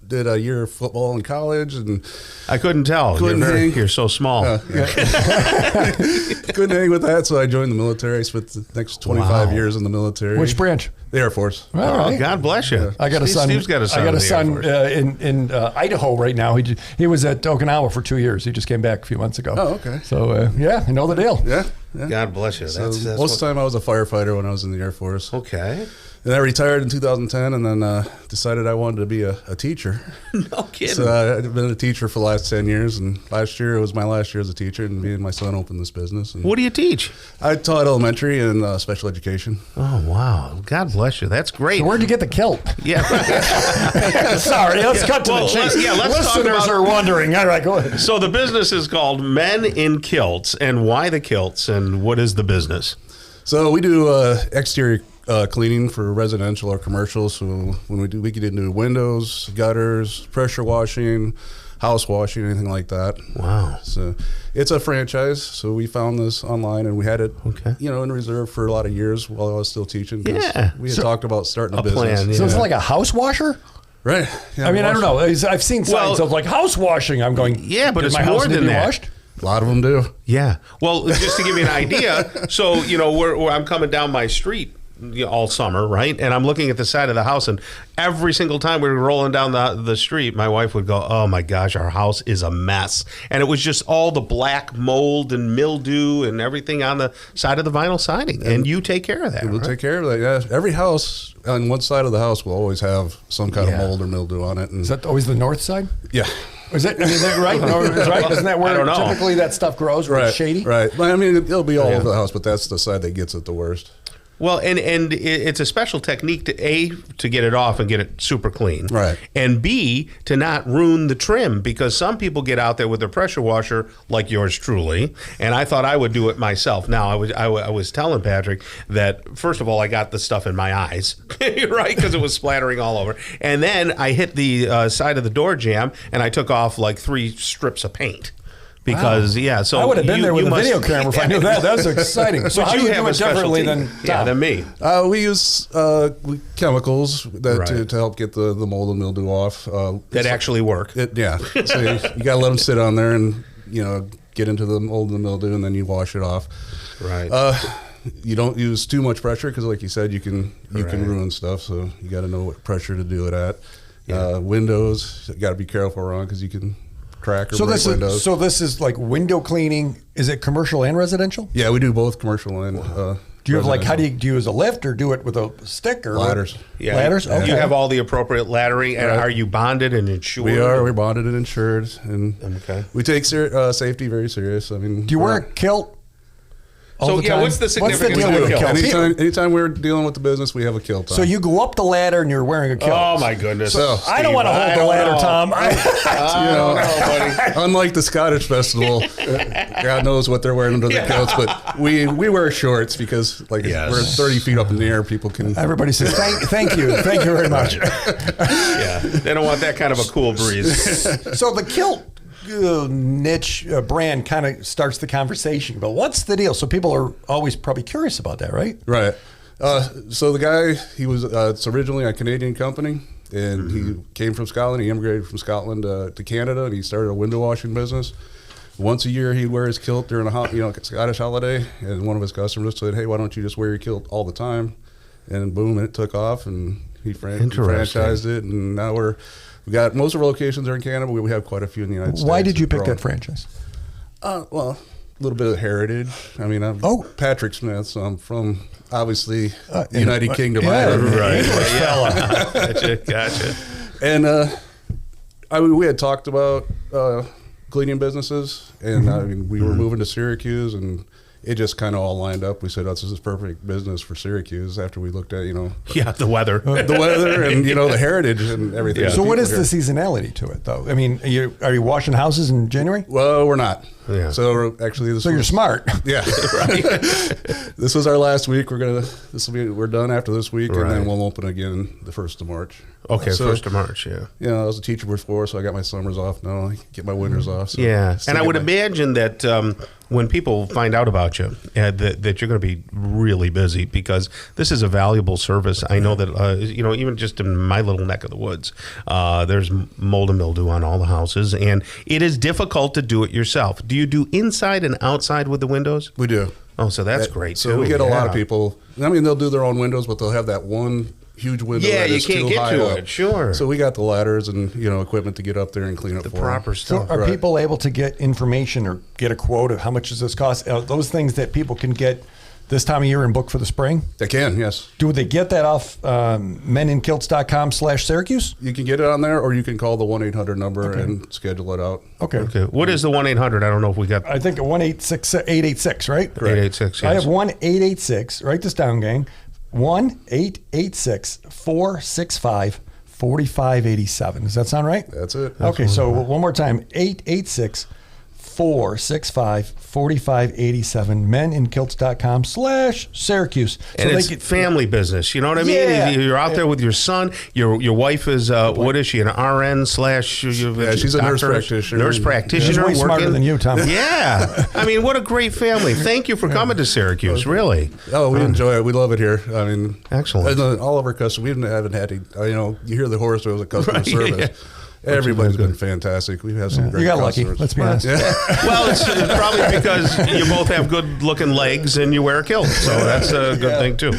Did a year of football in college, and I couldn't tell. You're so small. Couldn't hang with that, so I joined the military. I spent the next 25 years in the military. Which branch? The Air Force. All right. God bless you. I got a son. Steve's got a son. I got a son in Idaho right now. He was at Okinawa for 2 years. He just came back a few months ago. Oh, okay. So I know the deal. Yeah. God bless you. That's most of the time I was a firefighter when I was in the Air Force. Okay. And I retired in 2010, and then decided I wanted to be a teacher. No kidding. So I've been a teacher for the last 10 years, and last year it was my last year as a teacher, and me and my son opened this business. And what do you teach? I taught elementary and special education. Oh, wow. God bless you. That's great. So where'd you get the kilt? Yeah. Sorry, let's cut to the chase. Listeners are wondering. All right, go ahead. So the business is called Men in Kilts, and why the kilts, and what is the business? So we do exterior cleaning for residential or commercial. So when we get into windows, gutters, pressure washing, house washing, anything like that. Wow. So it's a franchise. So we found this online, and we had it, in reserve for a lot of years while I was still teaching. Yeah. We had talked about starting a business. Plan, So it's like a house washer? Right. Yeah, I mean, I don't know. I've seen signs of like house washing. I'm going, yeah, but it's my more house than that. Washed? A lot of them do. Yeah. Well, just to give you an idea, so, I'm coming down my street all summer, right? And I'm looking at the side of the house, and every single time we were rolling down the street, my wife would go, "Oh my gosh, our house is a mess." And it was just all the black mold and mildew and everything on the side of the vinyl siding. And you take care of that. We'll take care of that. Yeah, every house on one side of the house will always have some kind of mold or mildew on it. And is that always the north side? Yeah. Is that right? Right? Isn't that where typically that stuff grows? Where it's shady? Right. But, I mean, it'll be all over the house, but that's the side that gets it the worst. Well, and it's a special technique to A, to get it off and get it super clean. Right. And B, to not ruin the trim, because some people get out there with their pressure washer, like yours truly, and I thought I would do it myself. Now, I was telling Patrick that, first of all, I got the stuff in my eyes, right, because it was splattering all over. And then I hit the side of the door jamb, and I took off like 3 strips of paint. Because so I would have been there with a video camera if I knew that. That was exciting. So how do you do it differently than me? We use chemicals to help get the mold and mildew off. That actually work. So you got to let them sit on there and get into the mold and mildew, and then you wash it off. Right. You don't use too much pressure because, like you said, you can ruin stuff. So you got to know what pressure to do it at. Yeah. Windows, got to be careful around because you can crack or break windows. So this is like window cleaning. Is it commercial and residential? Yeah, we do both commercial and do you have how do you use a lift or do it with a stick or ladders? Yeah, ladders. Okay. You have all the appropriate laddering, and are you bonded and insured? We're bonded and insured, and we take safety very serious. I mean, do you wear a kilt? So what's the significance of a kilt? Anytime we're dealing with the business, we have a kilt on. So you go up the ladder and you're wearing a kilt. Oh my goodness! So I don't want to hold the ladder, Tom. Buddy. Unlike the Scottish festival, God knows what they're wearing under the kilts, but we wear shorts because we're 30 feet up in the air. People can. Everybody says thank you very much. Yeah, they don't want that kind of a cool breeze. So the kilt niche brand kind of starts the conversation, but what's the deal? So people are always probably curious about that, right? Right. So the guy, he was it's originally a Canadian company, and he came from Scotland. He immigrated from Scotland to Canada, and he started a window washing business. Once a year, he'd wear his kilt during a Scottish holiday, and one of his customers said, "Hey, why don't you just wear your kilt all the time?" And boom, it took off, and he franchised it, and now we got most of our locations are in Canada, but we have quite a few in the United States. Why did you pick that franchise? Well, a little bit of heritage. I mean, I'm Patrick Smith, so I'm from obviously United Kingdom. Right. Gotcha. And we had talked about cleaning businesses, and we were moving to Syracuse, and it just kind of all lined up. We said, "Oh, this is perfect business for Syracuse." After we looked at, the weather, and the heritage and everything. Yeah. So, what is the seasonality to it, though? I mean, are you washing houses in January? Well, we're not. Yeah. So actually, you're smart. Yeah. Right. This was our last week. We're done after this week, and then we'll open again the 1st of March. Okay, 1st of March. Yeah. I was a teacher before, so I got my summers off now. I get my winters off. So and I would imagine that when people find out about you, that you're going to be really busy because this is a valuable service. I know that even just in my little neck of the woods, there's mold and mildew on all the houses, and it is difficult to do it yourself. Do you do inside and outside with the windows? We do. Oh, so that's great. So we get a lot of people. I mean, they'll do their own windows, but they'll have that one huge window. Yeah, you can't get to it. Sure. So we got the ladders and equipment to get up there and clean up the proper stuff. So are people able to get information or get a quote of how much does this cost? Those things that people can get this time of year and book for the spring? They can, yes. Do they get that off meninkilts.com/Syracuse? You can get it on there, or you can call the 1-800 number and schedule it out. Okay. What is the 1-800? I don't know if we got. I think 1-866, right? 886, yes. I have 1-886. Write this down, gang. 1-886-465-4587. Does that sound right? That's it. Okay, so one more time. 886-465-4587. meninkilts.com/Syracuse. And it's family business. You know what I mean? Yeah. You're out there with your son. Your wife is, what is she, an RN / she's a nurse practitioner. Nurse practitioner. She's way smarter than you, Tom. Yeah. I mean, what a great family. Thank you for coming to Syracuse, really. Oh, we enjoy it. We love it here. I mean, excellent. All of our customers, we haven't had any, you hear the horror stories of customer service. Yeah. Everybody's been fantastic. We've had some great You got customers. lucky, let's be honest. Yeah. Well, it's probably because you both have good-looking legs and you wear a kilt, so that's a good thing, too.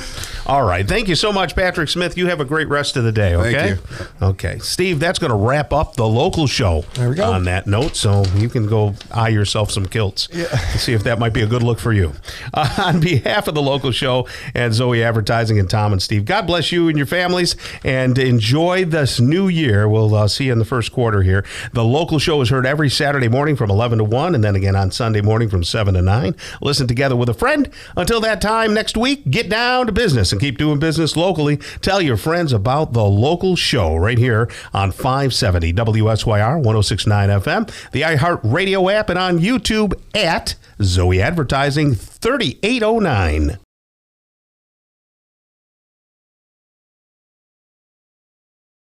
All right. Thank you so much, Patrick Smith. You have a great rest of the day, okay? Thank you. Okay. Steve, that's going to wrap up the local show There we go. on that note, so you can go eye yourself some kilts and see if that might be a good look for you. On behalf of the local show and Zoey Advertising and Tom and Steve, God bless you and your families, and enjoy this new year. We'll see you in the first quarter here. The local show is heard every Saturday morning from 11 to 1, and then again on Sunday morning from 7 to 9. Listen together with a friend. Until that time next week, get down to business and keep doing business locally. Tell your friends about the local show right here on 570 WSYR 106.9 FM, the iHeart Radio app, and on YouTube at Zoey Advertising 3809.